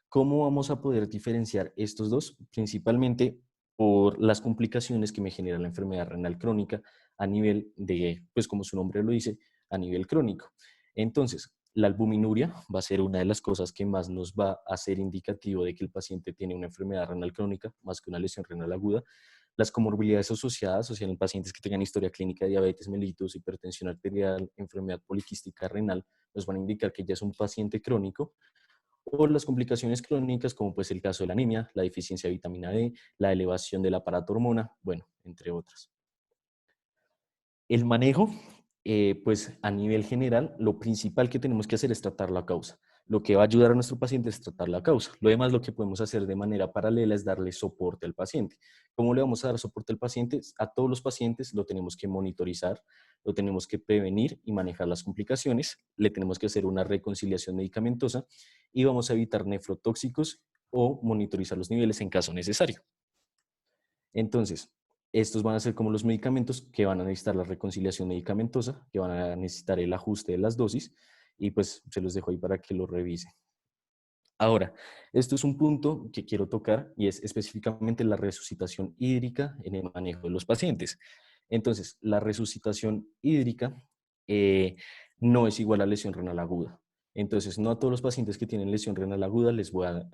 ¿Cómo vamos a poder diferenciar estos dos? Principalmente por las complicaciones que me genera la enfermedad renal crónica a nivel de, pues como su nombre lo dice, a nivel crónico. Entonces, la albuminuria va a ser una de las cosas que más nos va a ser indicativo de que el paciente tiene una enfermedad renal crónica más que una lesión renal aguda. Las comorbilidades asociadas, o sea, en pacientes que tengan historia clínica de diabetes mellitus, hipertensión arterial, enfermedad poliquística renal, nos van a indicar que ya es un paciente crónico. O las complicaciones crónicas, como pues el caso de la anemia, la deficiencia de vitamina D, la elevación del aparato hormona, bueno, entre otras. El manejo, pues a nivel general, lo principal que tenemos que hacer es tratar la causa. Lo que va a ayudar a nuestro paciente es tratar la causa. Lo demás, lo que podemos hacer de manera paralela es darle soporte al paciente. ¿Cómo le vamos a dar soporte al paciente? A todos los pacientes lo tenemos que monitorizar, lo tenemos que prevenir y manejar las complicaciones, le tenemos que hacer una reconciliación medicamentosa y vamos a evitar nefrotóxicos o monitorizar los niveles en caso necesario. Entonces, estos van a ser como los medicamentos que van a necesitar la reconciliación medicamentosa, que van a necesitar el ajuste de las dosis, y pues se los dejo ahí para que lo revisen. Ahora, esto es un punto que quiero tocar y es específicamente la resucitación hídrica en el manejo de los pacientes. Entonces, la resucitación hídrica no es igual a lesión renal aguda. Entonces, no a todos los pacientes que tienen lesión renal aguda les voy a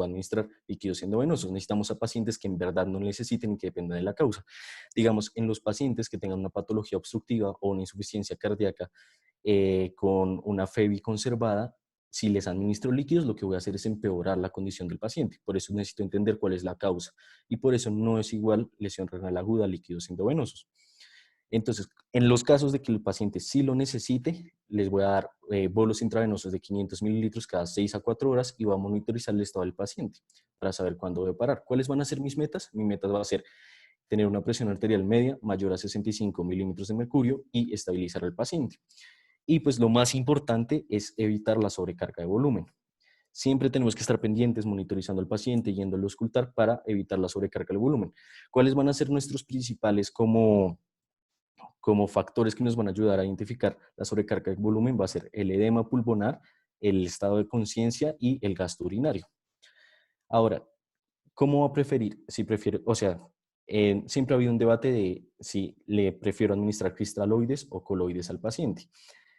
administrar líquidos endovenosos. Necesitamos a pacientes que en verdad no necesiten y que dependan de la causa. Digamos, en los pacientes que tengan una patología obstructiva o una insuficiencia cardíaca con una FEBI conservada, si les administro líquidos, lo que voy a hacer es empeorar la condición del paciente. Por eso necesito entender cuál es la causa. Y por eso no es igual lesión renal aguda a líquidos endovenosos. Entonces, en los casos de que el paciente sí lo necesite, les voy a dar bolos intravenosos de 500 mililitros cada 6 a 4 horas y voy a monitorizar el estado del paciente para saber cuándo voy a parar. ¿Cuáles van a ser mis metas? Mi meta va a ser tener una presión arterial media mayor a 65 milímetros de mercurio y estabilizar al paciente. Y pues lo más importante es evitar la sobrecarga de volumen. Siempre tenemos que estar pendientes, monitorizando al paciente, yéndolo a auscultar para evitar la sobrecarga del volumen. ¿Cuáles van a ser nuestros principales como factores que nos van a ayudar a identificar la sobrecarga del volumen? Va a ser el edema pulmonar, el estado de conciencia y el gasto urinario. Ahora, ¿cómo va a preferir? Si prefiere, o sea, siempre ha habido un debate de si le prefiero administrar cristaloides o coloides al paciente.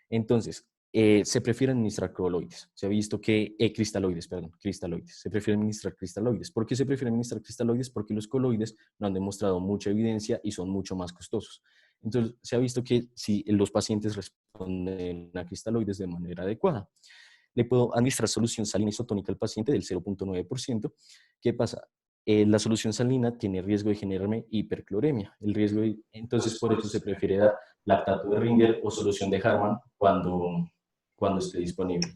Entonces, se prefiere administrar cristaloides. Se ha visto que, cristaloides. Se prefiere administrar cristaloides. ¿Por qué se prefiere administrar cristaloides? Porque los coloides no han demostrado mucha evidencia y son mucho más costosos. Entonces, se ha visto que si los pacientes responden a cristaloides de manera adecuada, le puedo administrar solución salina isotónica al paciente del 0.9%. ¿Qué pasa? La solución salina tiene riesgo de generarme hipercloremia. Entonces, por eso se prefiere dar lactato de Ringer o solución de Harman cuando esté disponible.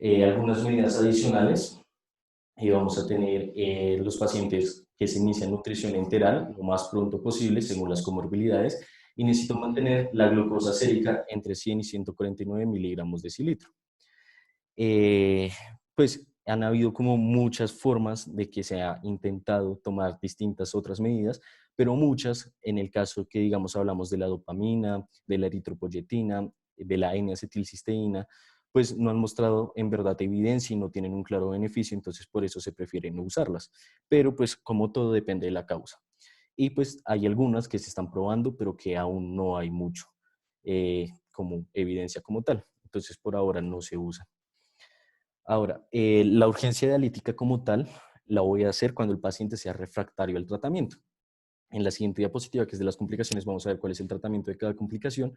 Algunas medidas adicionales. Vamos a tener los pacientes que se inician nutrición enteral lo más pronto posible según las comorbilidades y necesito mantener la glucosa sérica entre 100 y 149 miligramos de cilitro. Pues han habido como muchas formas de que se ha intentado tomar distintas otras medidas, pero muchas, en el caso que digamos hablamos de la dopamina, de la eritropoyetina, de la N-acetilcisteína, pues no han mostrado en verdad evidencia y no tienen un claro beneficio, entonces por eso se prefiere no usarlas. Pero pues como todo depende de la causa. Y pues hay algunas que se están probando, pero que aún no hay mucho como evidencia como tal. Entonces por ahora no se usa. Ahora, la urgencia dialítica como tal la voy a hacer cuando el paciente sea refractario al tratamiento. En la siguiente diapositiva, que es de las complicaciones, vamos a ver cuál es el tratamiento de cada complicación,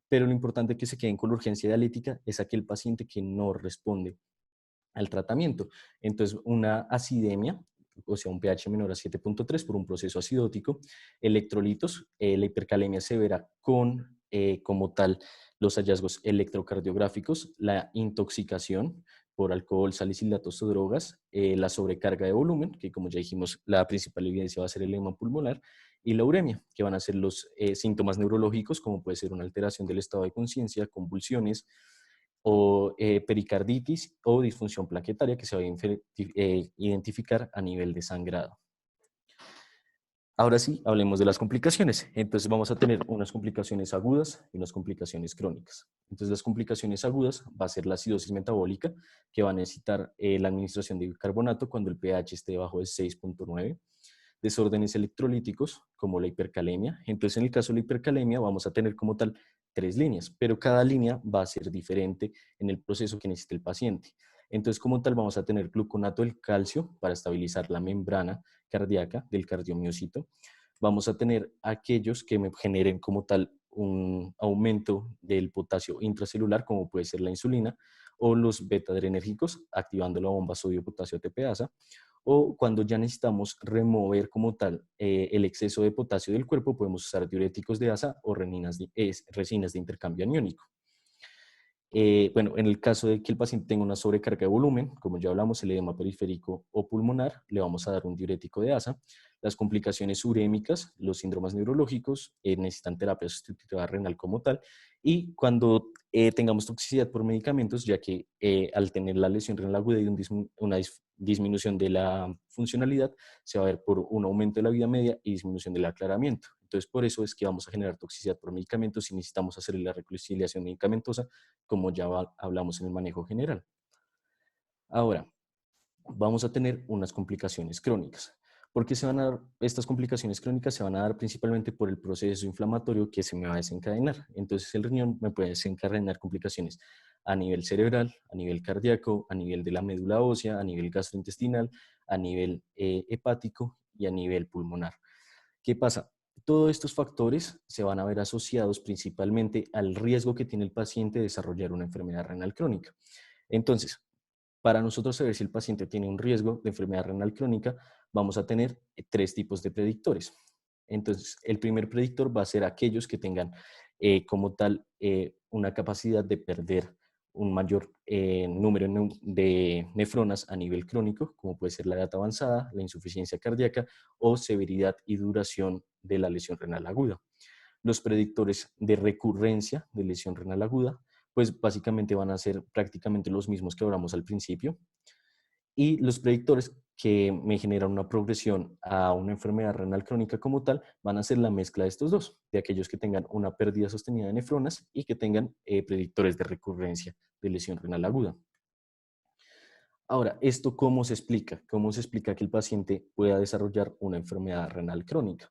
pero lo importante que se queden con la urgencia dialítica es aquel paciente que no responde al tratamiento. Entonces, una acidemia, o sea, un pH menor a 7.3 por un proceso acidótico, electrolitos, la hipercalemia severa con, como tal, los hallazgos electrocardiográficos, la intoxicación por alcohol, salicilatos o drogas, la sobrecarga de volumen, que como ya dijimos, la principal evidencia va a ser el edema pulmonar, y la uremia, que van a ser los síntomas neurológicos, como puede ser una alteración del estado de conciencia, convulsiones, o pericarditis o disfunción plaquetaria que se va a identificar a nivel de sangrado. Ahora sí, hablemos de las complicaciones. Entonces vamos a tener unas complicaciones agudas y unas complicaciones crónicas. Entonces las complicaciones agudas va a ser la acidosis metabólica, que va a necesitar la administración de bicarbonato cuando el pH esté debajo de 6.9. Desórdenes electrolíticos, como la hipercalemia. Entonces en el caso de la hipercalemia vamos a tener como tal 3 líneas, pero cada línea va a ser diferente en el proceso que necesite el paciente. Entonces, como tal, vamos a tener gluconato del calcio para estabilizar la membrana cardíaca del cardiomiocito. Vamos a tener aquellos que me generen como tal un aumento del potasio intracelular, como puede ser la insulina, o los beta-adrenérgicos, activando la bomba sodio-potasio ATPasa, o cuando ya necesitamos remover como tal el exceso de potasio del cuerpo, podemos usar diuréticos de asa o resinas de intercambio aniónico. Bueno, en el caso de que el paciente tenga una sobrecarga de volumen, como ya hablamos, el edema periférico o pulmonar, le vamos a dar un diurético de asa. Las complicaciones urémicas, los síndromes neurológicos, necesitan terapia sustitutiva renal como tal. Y cuando tengamos toxicidad por medicamentos, ya que al tener la lesión renal aguda y una disminución de la funcionalidad, se va a ver por un aumento de la vida media y disminución del aclaramiento. Entonces, por eso es que vamos a generar toxicidad por medicamentos y necesitamos hacer la reconciliación medicamentosa, como ya hablamos en el manejo general. Ahora, vamos a tener unas complicaciones crónicas. ¿Por qué se van a dar estas complicaciones crónicas? Se van a dar principalmente por el proceso inflamatorio que se me va a desencadenar. Entonces el riñón me puede desencadenar complicaciones a nivel cerebral, a nivel cardíaco, a nivel de la médula ósea, a nivel gastrointestinal, a nivel hepático y a nivel pulmonar. ¿Qué pasa? Todos estos factores se van a ver asociados principalmente al riesgo que tiene el paciente de desarrollar una enfermedad renal crónica. Entonces, para nosotros saber si el paciente tiene un riesgo de enfermedad renal crónica, vamos a tener tres tipos de predictores. Entonces, el primer predictor va a ser aquellos que tengan como tal una capacidad de perder un mayor número de nefronas a nivel crónico, como puede ser la edad avanzada, la insuficiencia cardíaca o severidad y duración de la lesión renal aguda. Los predictores de recurrencia de lesión renal aguda, pues básicamente van a ser prácticamente los mismos que hablamos al principio. Y los predictores que me generan una progresión a una enfermedad renal crónica como tal, van a ser la mezcla de estos dos, de aquellos que tengan una pérdida sostenida de nefronas y que tengan predictores de recurrencia de lesión renal aguda. Ahora, ¿esto cómo se explica? ¿Cómo se explica que el paciente pueda desarrollar una enfermedad renal crónica?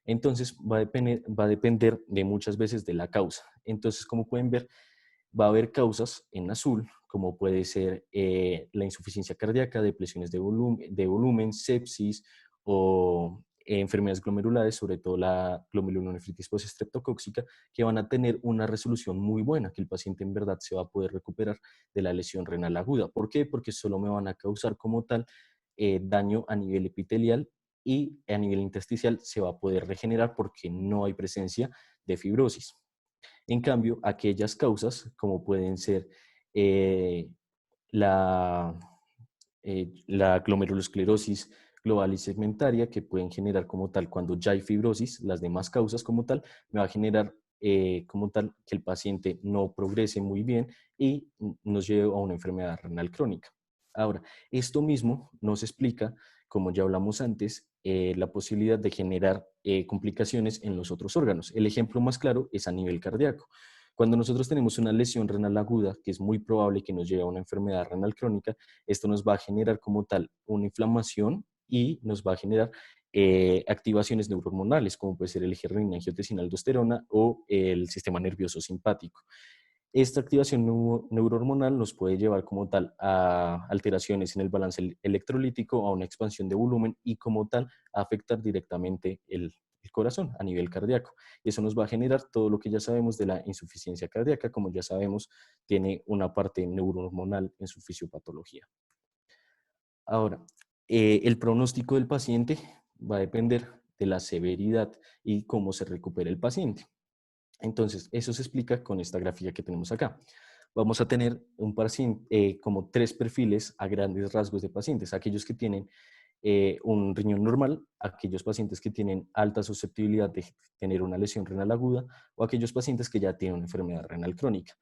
Entonces, va a depender de muchas veces de la causa. Entonces, como pueden ver, va a haber causas en azul, como puede ser la insuficiencia cardíaca, depresiones de volumen, sepsis o enfermedades glomerulares, sobre todo la glomerulonefritis postestreptocóxica, que van a tener una resolución muy buena, que el paciente en verdad se va a poder recuperar de la lesión renal aguda. ¿Por qué? Porque solo me van a causar como tal daño a nivel epitelial y a nivel intersticial se va a poder regenerar porque no hay presencia de fibrosis. En cambio, aquellas causas, como pueden ser eh, la, la glomerulosclerosis global y segmentaria, que pueden generar como tal cuando ya hay fibrosis, las demás causas como tal, me va a generar como tal que el paciente no progrese muy bien y nos lleve a una enfermedad renal crónica. Ahora, esto mismo nos explica, como ya hablamos antes, la posibilidad de generar complicaciones en los otros órganos. El ejemplo más claro es a nivel cardíaco. Cuando nosotros tenemos una lesión renal aguda, que es muy probable que nos lleve a una enfermedad renal crónica, esto nos va a generar como tal una inflamación y nos va a generar activaciones neurohormonales, como puede ser el eje renina-angiotensina-aldosterona o el sistema nervioso simpático. Esta activación neurohormonal nos puede llevar como tal a alteraciones en el balance electrolítico, a una expansión de volumen y como tal a afectar directamente el corazón a nivel cardíaco. Y eso nos va a generar todo lo que ya sabemos de la insuficiencia cardíaca, como ya sabemos, tiene una parte neurohormonal en su fisiopatología. Ahora, el pronóstico del paciente va a depender de la severidad y cómo se recupera el paciente. Entonces, eso se explica con esta gráfica que tenemos acá. Vamos a tener un paciente, como tres perfiles a grandes rasgos de pacientes. Aquellos que tienen un riñón normal, aquellos pacientes que tienen alta susceptibilidad de tener una lesión renal aguda o aquellos pacientes que ya tienen una enfermedad renal crónica.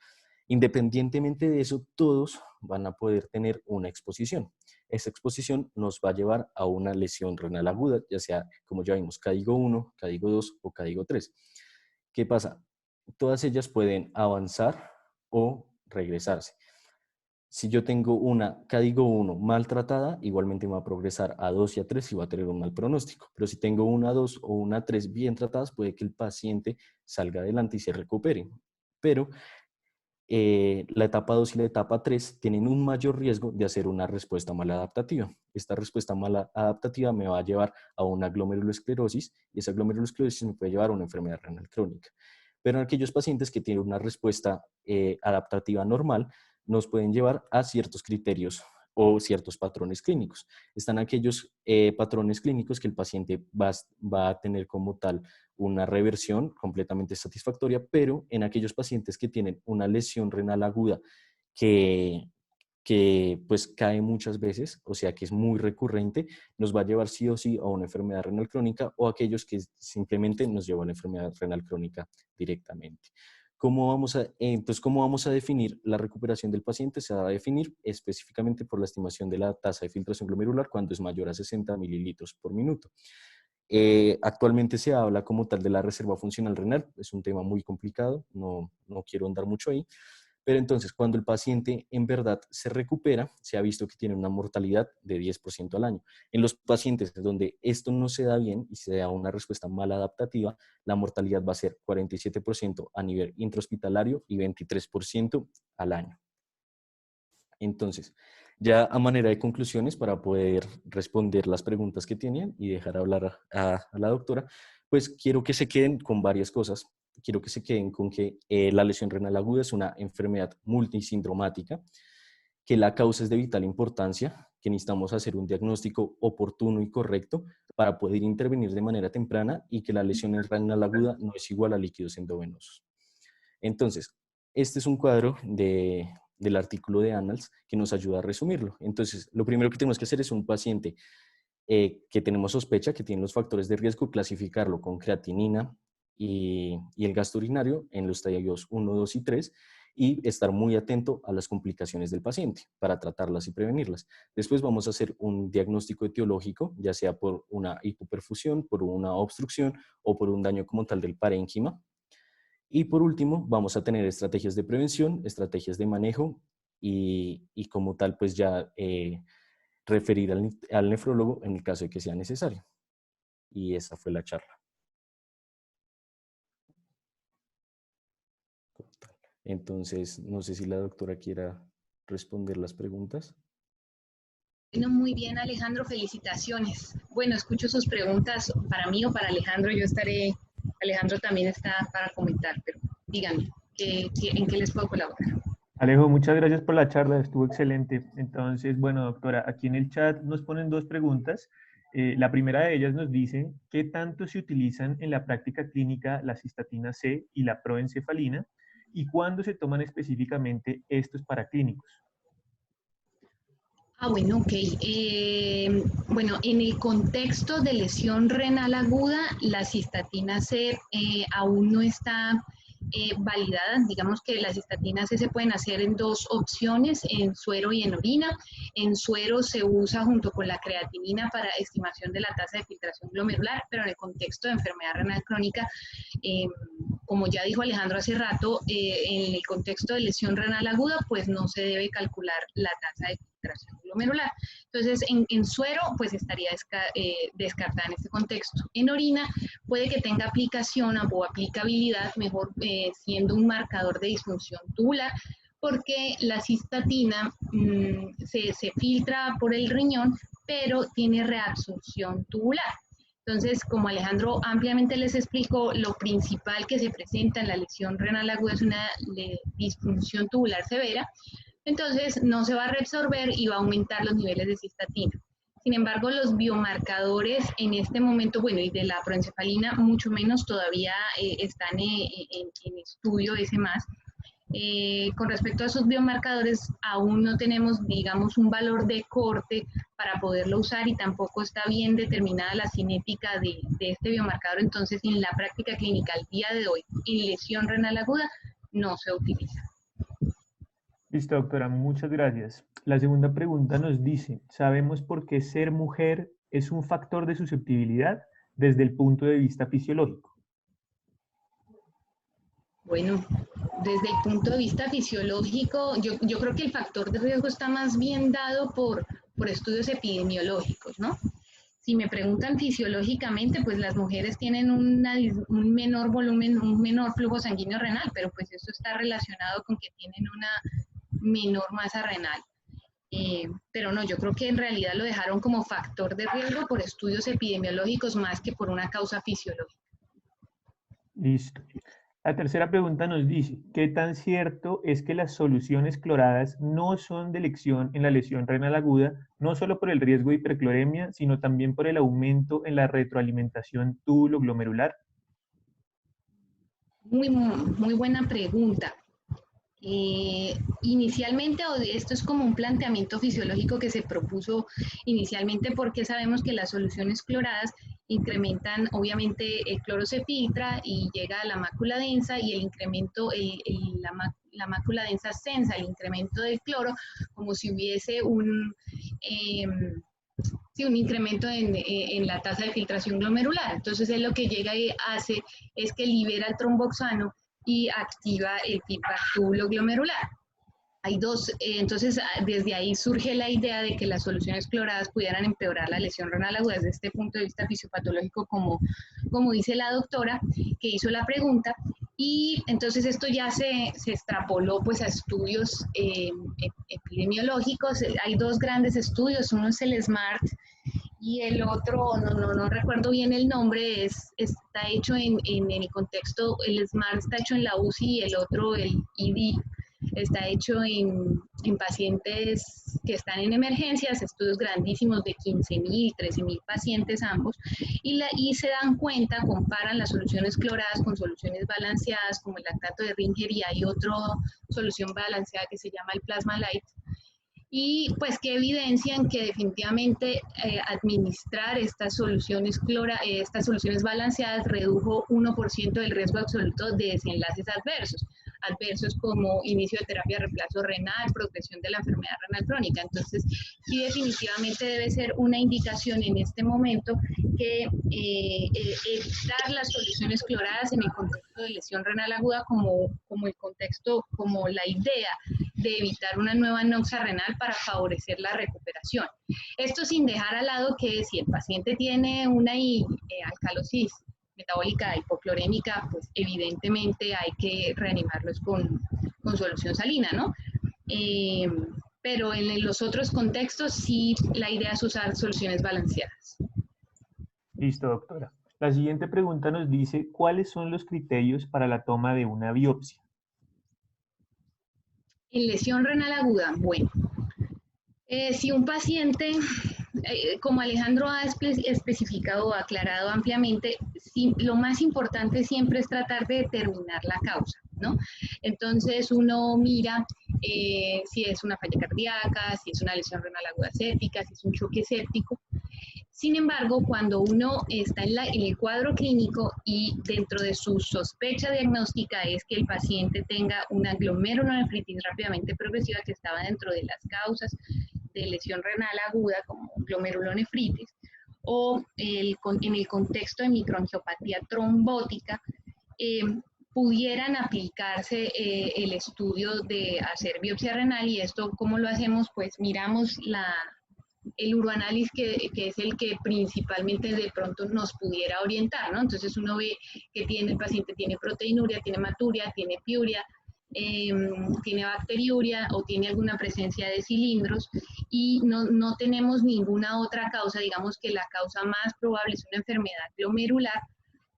Independientemente de eso, todos van a poder tener una exposición. Esta exposición nos va a llevar a una lesión renal aguda, ya sea, como ya vimos, CADIGO 1, CADIGO 2 o CADIGO 3. ¿Qué pasa? Todas ellas pueden avanzar o regresarse. Si yo tengo una CADIGO 1 maltratada, igualmente me va a progresar a 2 y a 3 y va a tener un mal pronóstico. Pero si tengo una 2 o una 3 bien tratadas, puede que el paciente salga adelante y se recupere. Pero la etapa 2 y la etapa 3 tienen un mayor riesgo de hacer una respuesta maladaptativa. Esta respuesta maladaptativa me va a llevar a una glomerulosclerosis y esa glomerulosclerosis me puede llevar a una enfermedad renal crónica. Pero en aquellos pacientes que tienen una respuesta adaptativa normal, nos pueden llevar a ciertos criterios o ciertos patrones clínicos. Están aquellos patrones clínicos que el paciente va a tener como tal una reversión completamente satisfactoria, pero en aquellos pacientes que tienen una lesión renal aguda que, que pues cae muchas veces, o sea que es muy recurrente, nos va a llevar sí o sí a una enfermedad renal crónica o aquellos que simplemente nos llevan a una enfermedad renal crónica directamente. Entonces, ¿cómo vamos a definir la recuperación del paciente? Se va a definir específicamente por la estimación de la tasa de filtración glomerular cuando es mayor a 60 mililitros por minuto. Actualmente se habla como tal de la reserva funcional renal, es un tema muy complicado, no quiero andar mucho ahí, Pero entonces, cuando el paciente en verdad se recupera, se ha visto que tiene una mortalidad de 10% al año. En los pacientes donde esto no se da bien y se da una respuesta mal adaptativa, la mortalidad va a ser 47% a nivel intrahospitalario y 23% al año. Entonces, ya a manera de conclusiones, para poder responder las preguntas que tenían y dejar hablar a la doctora, pues quiero que se queden con varias cosas. Quiero que se queden con que la lesión renal aguda es una enfermedad multisindromática, que la causa es de vital importancia, que necesitamos hacer un diagnóstico oportuno y correcto para poder intervenir de manera temprana y que la lesión renal aguda no es igual a líquidos endovenosos. Entonces, este es un cuadro del artículo de Annals que nos ayuda a resumirlo. Entonces, lo primero que tenemos que hacer es un paciente que tenemos sospecha que tiene los factores de riesgo, clasificarlo con creatinina y el gasto urinario en los estadios 1, 2 y 3 y estar muy atento a las complicaciones del paciente para tratarlas y prevenirlas. Después vamos a hacer un diagnóstico etiológico, ya sea por una hipoperfusión, por una obstrucción o por un daño como tal del parénquima. Y por último, vamos a tener estrategias de prevención, estrategias de manejo y como tal, pues ya referir al nefrólogo en el caso de que sea necesario. Y esa fue la charla. Entonces, no sé si la doctora quiera responder las preguntas. Bueno, muy bien, Alejandro, felicitaciones. Bueno, escucho sus preguntas para mí o para Alejandro. Alejandro también está para comentar, pero díganme, ¿en qué les puedo colaborar? Alejo, muchas gracias por la charla, estuvo excelente. Entonces, bueno, doctora, aquí en el chat nos ponen dos preguntas. La primera de ellas nos dice, ¿qué tanto se utilizan en la práctica clínica la cistatina C y la proencefalina? ¿Y cuándo se toman específicamente estos paraclínicos? Bueno, ok. Bueno, en el contexto de lesión renal aguda, la cistatina C aún no está validada. Digamos que las cistatinas C se pueden hacer en dos opciones, en suero y en orina. En suero se usa junto con la creatinina para estimación de la tasa de filtración glomerular, pero en el contexto de enfermedad renal crónica, como ya dijo Alejandro hace rato, en el contexto de lesión renal aguda, pues no se debe calcular la tasa de filtración glomerular. Entonces, en suero, pues estaría descartada en este contexto. En orina, puede que tenga aplicación o aplicabilidad, mejor siendo un marcador de disfunción tubular, porque la cistatina se filtra por el riñón, pero tiene reabsorción tubular. Entonces, como Alejandro ampliamente les explicó, lo principal que se presenta en la lesión renal aguda es una disfunción tubular severa. Entonces, no se va a reabsorber y va a aumentar los niveles de cistatina. Sin embargo, los biomarcadores en este momento, bueno, y de la proencefalina, mucho menos todavía están en estudio ese más. Con respecto a esos biomarcadores, aún no tenemos, digamos, un valor de corte para poderlo usar y tampoco está bien determinada la cinética de este biomarcador. Entonces, en la práctica clínica al día de hoy, en lesión renal aguda, no se utiliza. Listo, doctora, muchas gracias. La segunda pregunta nos dice, ¿sabemos por qué ser mujer es un factor de susceptibilidad desde el punto de vista fisiológico? Bueno, desde el punto de vista fisiológico, yo creo que el factor de riesgo está más bien dado por estudios epidemiológicos, ¿no? Si me preguntan fisiológicamente, pues las mujeres tienen un menor volumen, un menor flujo sanguíneo renal, pero pues eso está relacionado con que tienen una menor masa renal. Pero no, yo creo que en realidad lo dejaron como factor de riesgo por estudios epidemiológicos más que por una causa fisiológica. Listo. La tercera pregunta nos dice, ¿qué tan cierto es que las soluciones cloradas no son de elección en la lesión renal aguda, no solo por el riesgo de hipercloremia, sino también por el aumento en la retroalimentación túbulo-glomerular? Muy buena pregunta. Inicialmente, esto es como un planteamiento fisiológico que se propuso inicialmente porque sabemos que las soluciones cloradas incrementan, obviamente el cloro se filtra y llega a la mácula densa y el incremento, la mácula densa sensa el incremento del cloro como si hubiese un incremento en la tasa de filtración glomerular. Entonces, él lo que llega y hace es que libera el tromboxano y activa el feedback túbulo glomerular. Hay dos, entonces desde ahí surge la idea de que las soluciones cloradas pudieran empeorar la lesión renal aguda desde este punto de vista fisiopatológico, como dice la doctora que hizo la pregunta, y entonces esto ya se extrapoló pues a estudios epidemiológicos. Hay dos grandes estudios, uno es el SMART y el otro, no recuerdo bien el nombre, está hecho en el contexto, el SMART está hecho en la UCI y el otro, el ED, está hecho en pacientes que están en emergencias, estudios grandísimos de 15.000, 13.000 pacientes ambos, y se dan cuenta, comparan las soluciones cloradas con soluciones balanceadas, como el lactato de Ringer, y hay otra solución balanceada que se llama el Plasma Light, y pues que evidencian que definitivamente administrar estas soluciones balanceadas redujo 1% del riesgo absoluto de desenlaces adversos como inicio de terapia de reemplazo renal, progresión de la enfermedad renal crónica. Entonces, sí, definitivamente debe ser una indicación en este momento que evitar las soluciones cloradas en el contexto de lesión renal aguda como el contexto, como la idea de evitar una nueva anoxia renal para favorecer la recuperación. Esto sin dejar al lado que si el paciente tiene una alcalosis metabólica hipoclorémica, pues evidentemente hay que reanimarlos con solución salina, ¿no? Pero en los otros contextos sí la idea es usar soluciones balanceadas. Listo, doctora. La siguiente pregunta nos dice, ¿cuáles son los criterios para la toma de una biopsia? En lesión renal aguda, bueno, si un paciente, como Alejandro ha especificado o aclarado ampliamente, lo más importante siempre es tratar de determinar la causa, ¿no? Entonces uno mira si es una falla cardíaca, si es una lesión renal aguda séptica, si es un choque séptico. Sin embargo, cuando uno está en el cuadro clínico y dentro de su sospecha diagnóstica es que el paciente tenga una glomerulonefritis rápidamente progresiva, que estaba dentro de las causas de lesión renal aguda como glomerulonefritis, o en el contexto de microangiopatía trombótica, pudieran aplicarse el estudio de hacer biopsia renal. Y esto, ¿cómo lo hacemos? Pues miramos el uroanálisis, que es el que principalmente de pronto nos pudiera orientar, ¿no? Entonces uno ve que el paciente tiene proteinuria, tiene hematuria, tiene piuria, tiene bacteriuria o tiene alguna presencia de cilindros, y no tenemos ninguna otra causa. Digamos que la causa más probable es una enfermedad glomerular.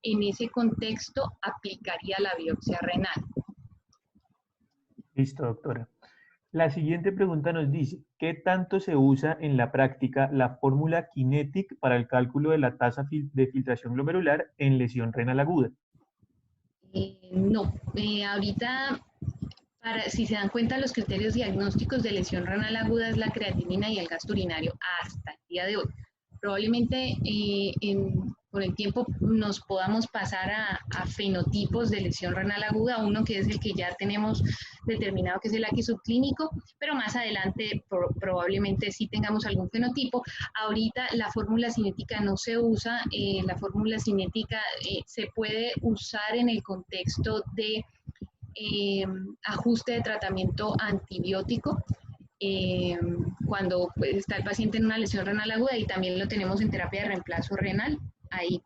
En ese contexto aplicaría la biopsia renal. Listo, doctora. La siguiente pregunta nos dice, ¿qué tanto se usa en la práctica la fórmula Kinetic para el cálculo de la tasa de filtración glomerular en lesión renal aguda? No, ahorita, si se dan cuenta, los criterios diagnósticos de lesión renal aguda es la creatinina y el gasto urinario hasta el día de hoy. Probablemente con el tiempo nos podamos pasar a fenotipos de lesión renal aguda, uno que es el que ya tenemos determinado, que es el AQI subclínico, pero más adelante probablemente sí tengamos algún fenotipo. Ahorita la fórmula cinética no se usa. La fórmula cinética se puede usar en el contexto de ajuste de tratamiento antibiótico, cuando está el paciente en una lesión renal aguda, y también lo tenemos en terapia de reemplazo renal. Ahí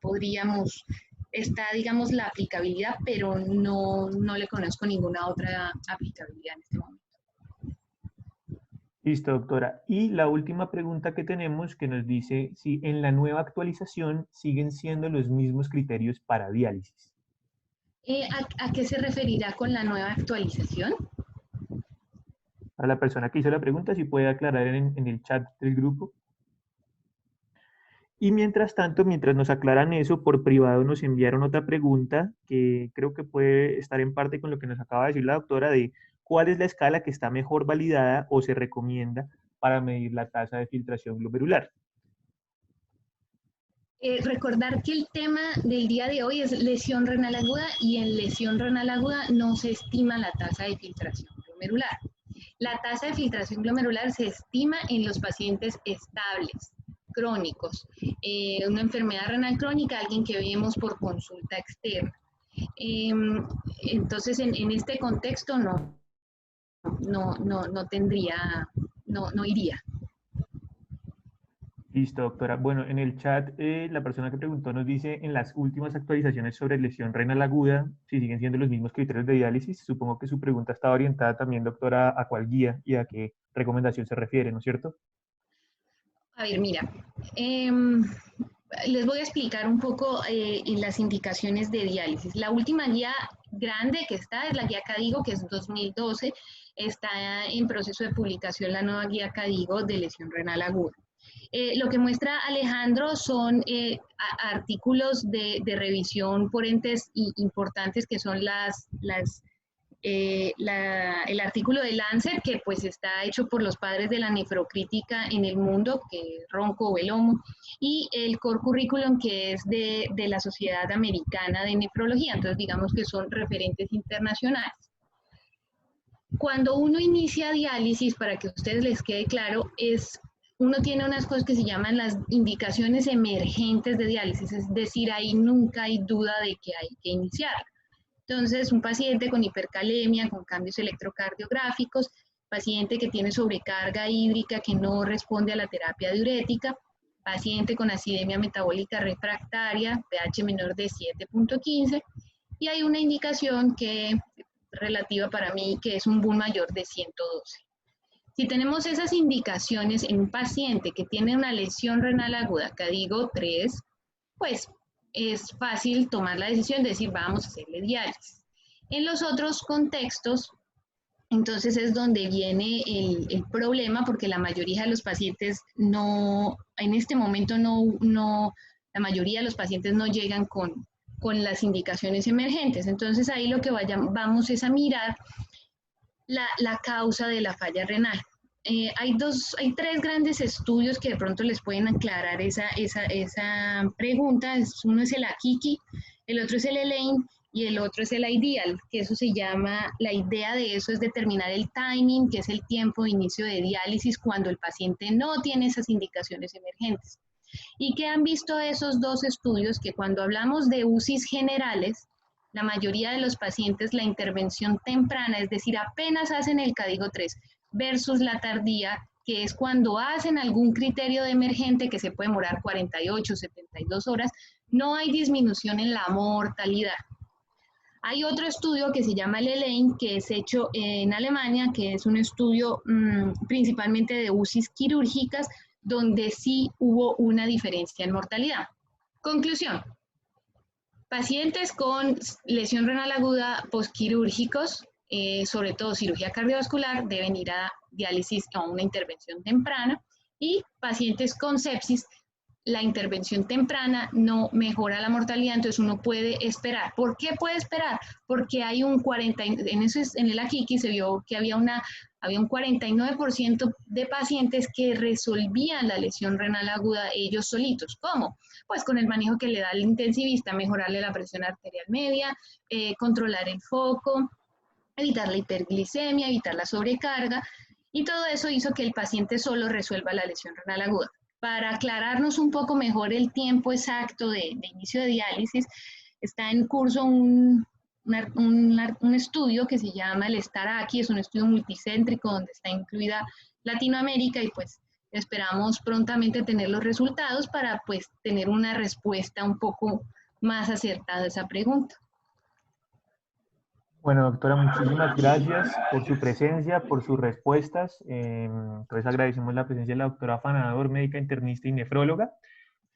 está, digamos, la aplicabilidad, pero no le conozco ninguna otra aplicabilidad en este momento. Listo, doctora. Y la última pregunta que tenemos, que nos dice si en la nueva actualización siguen siendo los mismos criterios para diálisis. ¿A qué se referirá con la nueva actualización? Para la persona que hizo la pregunta, si puede aclarar en el chat del grupo. Y mientras tanto, mientras nos aclaran eso, por privado nos enviaron otra pregunta que creo que puede estar en parte con lo que nos acaba de decir la doctora, de cuál es la escala que está mejor validada o se recomienda para medir la tasa de filtración glomerular. Recordar que el tema del día de hoy es lesión renal aguda, y en lesión renal aguda no se estima la tasa de filtración glomerular. La tasa de filtración glomerular se estima en los pacientes estables, crónicos, una enfermedad renal crónica, alguien que vemos por consulta externa. Entonces, en este contexto no tendría, no iría. Listo, doctora. Bueno, en el chat la persona que preguntó nos dice en las últimas actualizaciones sobre lesión renal aguda, si siguen siendo los mismos criterios de diálisis. Supongo que su pregunta estaba orientada también, doctora, a cuál guía y a qué recomendación se refiere, ¿no es cierto? A ver, mira, les voy a explicar un poco las indicaciones de diálisis. La última guía grande que está es la guía CADIGO, que es 2012. Está en proceso de publicación la nueva guía CADIGO de lesión renal aguda. Lo que muestra Alejandro son artículos de revisión por entes importantes que son el artículo de Lancet, que pues está hecho por los padres de la nefrocrítica en el mundo, que es Ronco Belomo, y el Core Curriculum, que es de la Sociedad Americana de Nefrología. Entonces, digamos que son referentes internacionales. Cuando uno inicia diálisis, para que a ustedes les quede claro, uno tiene unas cosas que se llaman las indicaciones emergentes de diálisis, es decir, ahí nunca hay duda de que hay que iniciar. Entonces, un paciente con hipercalemia, con cambios electrocardiográficos, paciente que tiene sobrecarga hídrica que no responde a la terapia diurética, paciente con acidemia metabólica refractaria, pH menor de 7.15, y hay una indicación que relativa para mí, que es un BUN mayor de 112. Si tenemos esas indicaciones en un paciente que tiene una lesión renal aguda, que digo 3, pues es fácil tomar la decisión de decir vamos a hacerle diálisis. En los otros contextos, entonces es donde viene el problema, porque la mayoría de los pacientes en este momento la mayoría de los pacientes no llegan con las indicaciones emergentes. Entonces ahí lo que vamos es a mirar la causa de la falla renal. Hay 3 grandes estudios que de pronto les pueden aclarar esa pregunta. Uno es el AKIKI, el otro es el ELAINE y el otro es el IDEAL, que eso se llama, la idea de eso es determinar el timing, que es el tiempo de inicio de diálisis cuando el paciente no tiene esas indicaciones emergentes. Y que han visto esos 2 estudios que cuando hablamos de UCIs generales, la mayoría de los pacientes la intervención temprana, es decir, apenas hacen el CADIGO 3, versus la tardía, que es cuando hacen algún criterio de emergente que se puede demorar 48, 72 horas, no hay disminución en la mortalidad. Hay otro estudio que se llama el ELAINE, que es hecho en Alemania, que es un estudio principalmente de UCIs quirúrgicas, donde sí hubo una diferencia en mortalidad. Conclusión. Pacientes con lesión renal aguda postquirúrgicos, sobre todo cirugía cardiovascular, deben ir a diálisis o a una intervención temprana, y pacientes con sepsis, la intervención temprana no mejora la mortalidad, entonces uno puede esperar. ¿Por qué puede esperar? Porque hay un 40, en el AKIKI se vio que había un 49% de pacientes que resolvían la lesión renal aguda ellos solitos. ¿Cómo? Pues con el manejo que le da el intensivista, mejorarle la presión arterial media, controlar el foco, evitar la hiperglicemia, evitar la sobrecarga, y todo eso hizo que el paciente solo resuelva la lesión renal aguda. Para aclararnos un poco mejor el tiempo exacto de inicio de diálisis, está en curso un estudio que se llama el STAR-AKI, es un estudio multicéntrico donde está incluida Latinoamérica, y pues esperamos prontamente tener los resultados para pues tener una respuesta un poco más acertada a esa pregunta. Bueno, doctora, muchísimas gracias por su presencia, por sus respuestas. Entonces agradecemos la presencia de la doctora Afanador, médica internista y nefróloga.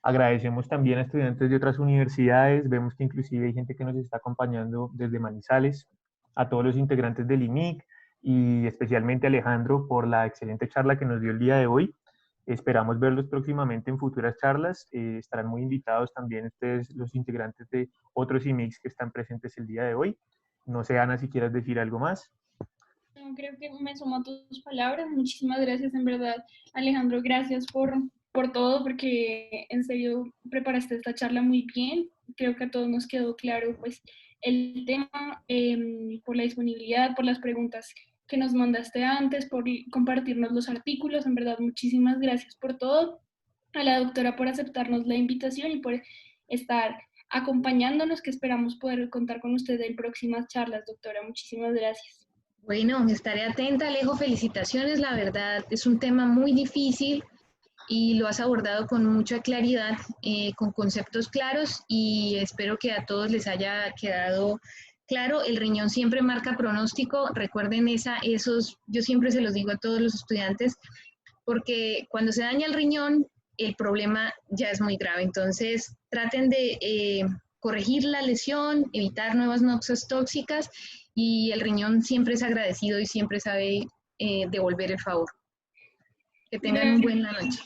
Agradecemos también a estudiantes de otras universidades. Vemos que inclusive hay gente que nos está acompañando desde Manizales, a todos los integrantes del IMIC y especialmente a Alejandro por la excelente charla que nos dio el día de hoy. Esperamos verlos próximamente en futuras charlas. Estarán muy invitados también ustedes, los integrantes de otros IMICs que están presentes el día de hoy. No sé, Ana, si quieres decir algo más. Creo que me sumo a tus palabras. Muchísimas gracias, en verdad. Alejandro, gracias por todo, porque en serio preparaste esta charla muy bien. Creo que a todos nos quedó claro pues el tema, por la disponibilidad, por las preguntas que nos mandaste antes, por compartirnos los artículos. En verdad, muchísimas gracias por todo. A la doctora por aceptarnos la invitación y por estar acompañándonos, que esperamos poder contar con usted en próximas charlas, doctora. Muchísimas gracias. Bueno, estaré atenta, Alejo, felicitaciones, la verdad es un tema muy difícil y lo has abordado con mucha claridad, con conceptos claros, y espero que a todos les haya quedado claro. El riñón siempre marca pronóstico, recuerden yo siempre se los digo a todos los estudiantes, porque cuando se daña el riñón, el problema ya es muy grave. Entonces, traten de corregir la lesión, evitar nuevas noxias tóxicas, y el riñón siempre es agradecido y siempre sabe devolver el favor. Que tengan una buena noche.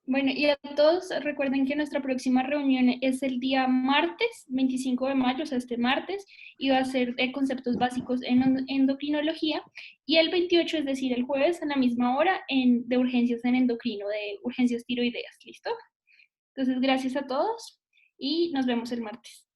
Bueno, y a todos recuerden que nuestra próxima reunión es el día martes, 25 de mayo, o sea, este martes, y va a ser de conceptos básicos en endocrinología, y el 28, es decir, el jueves, a la misma hora, de urgencias en endocrino, de urgencias tiroideas, ¿listo? Entonces, gracias a todos y nos vemos el martes.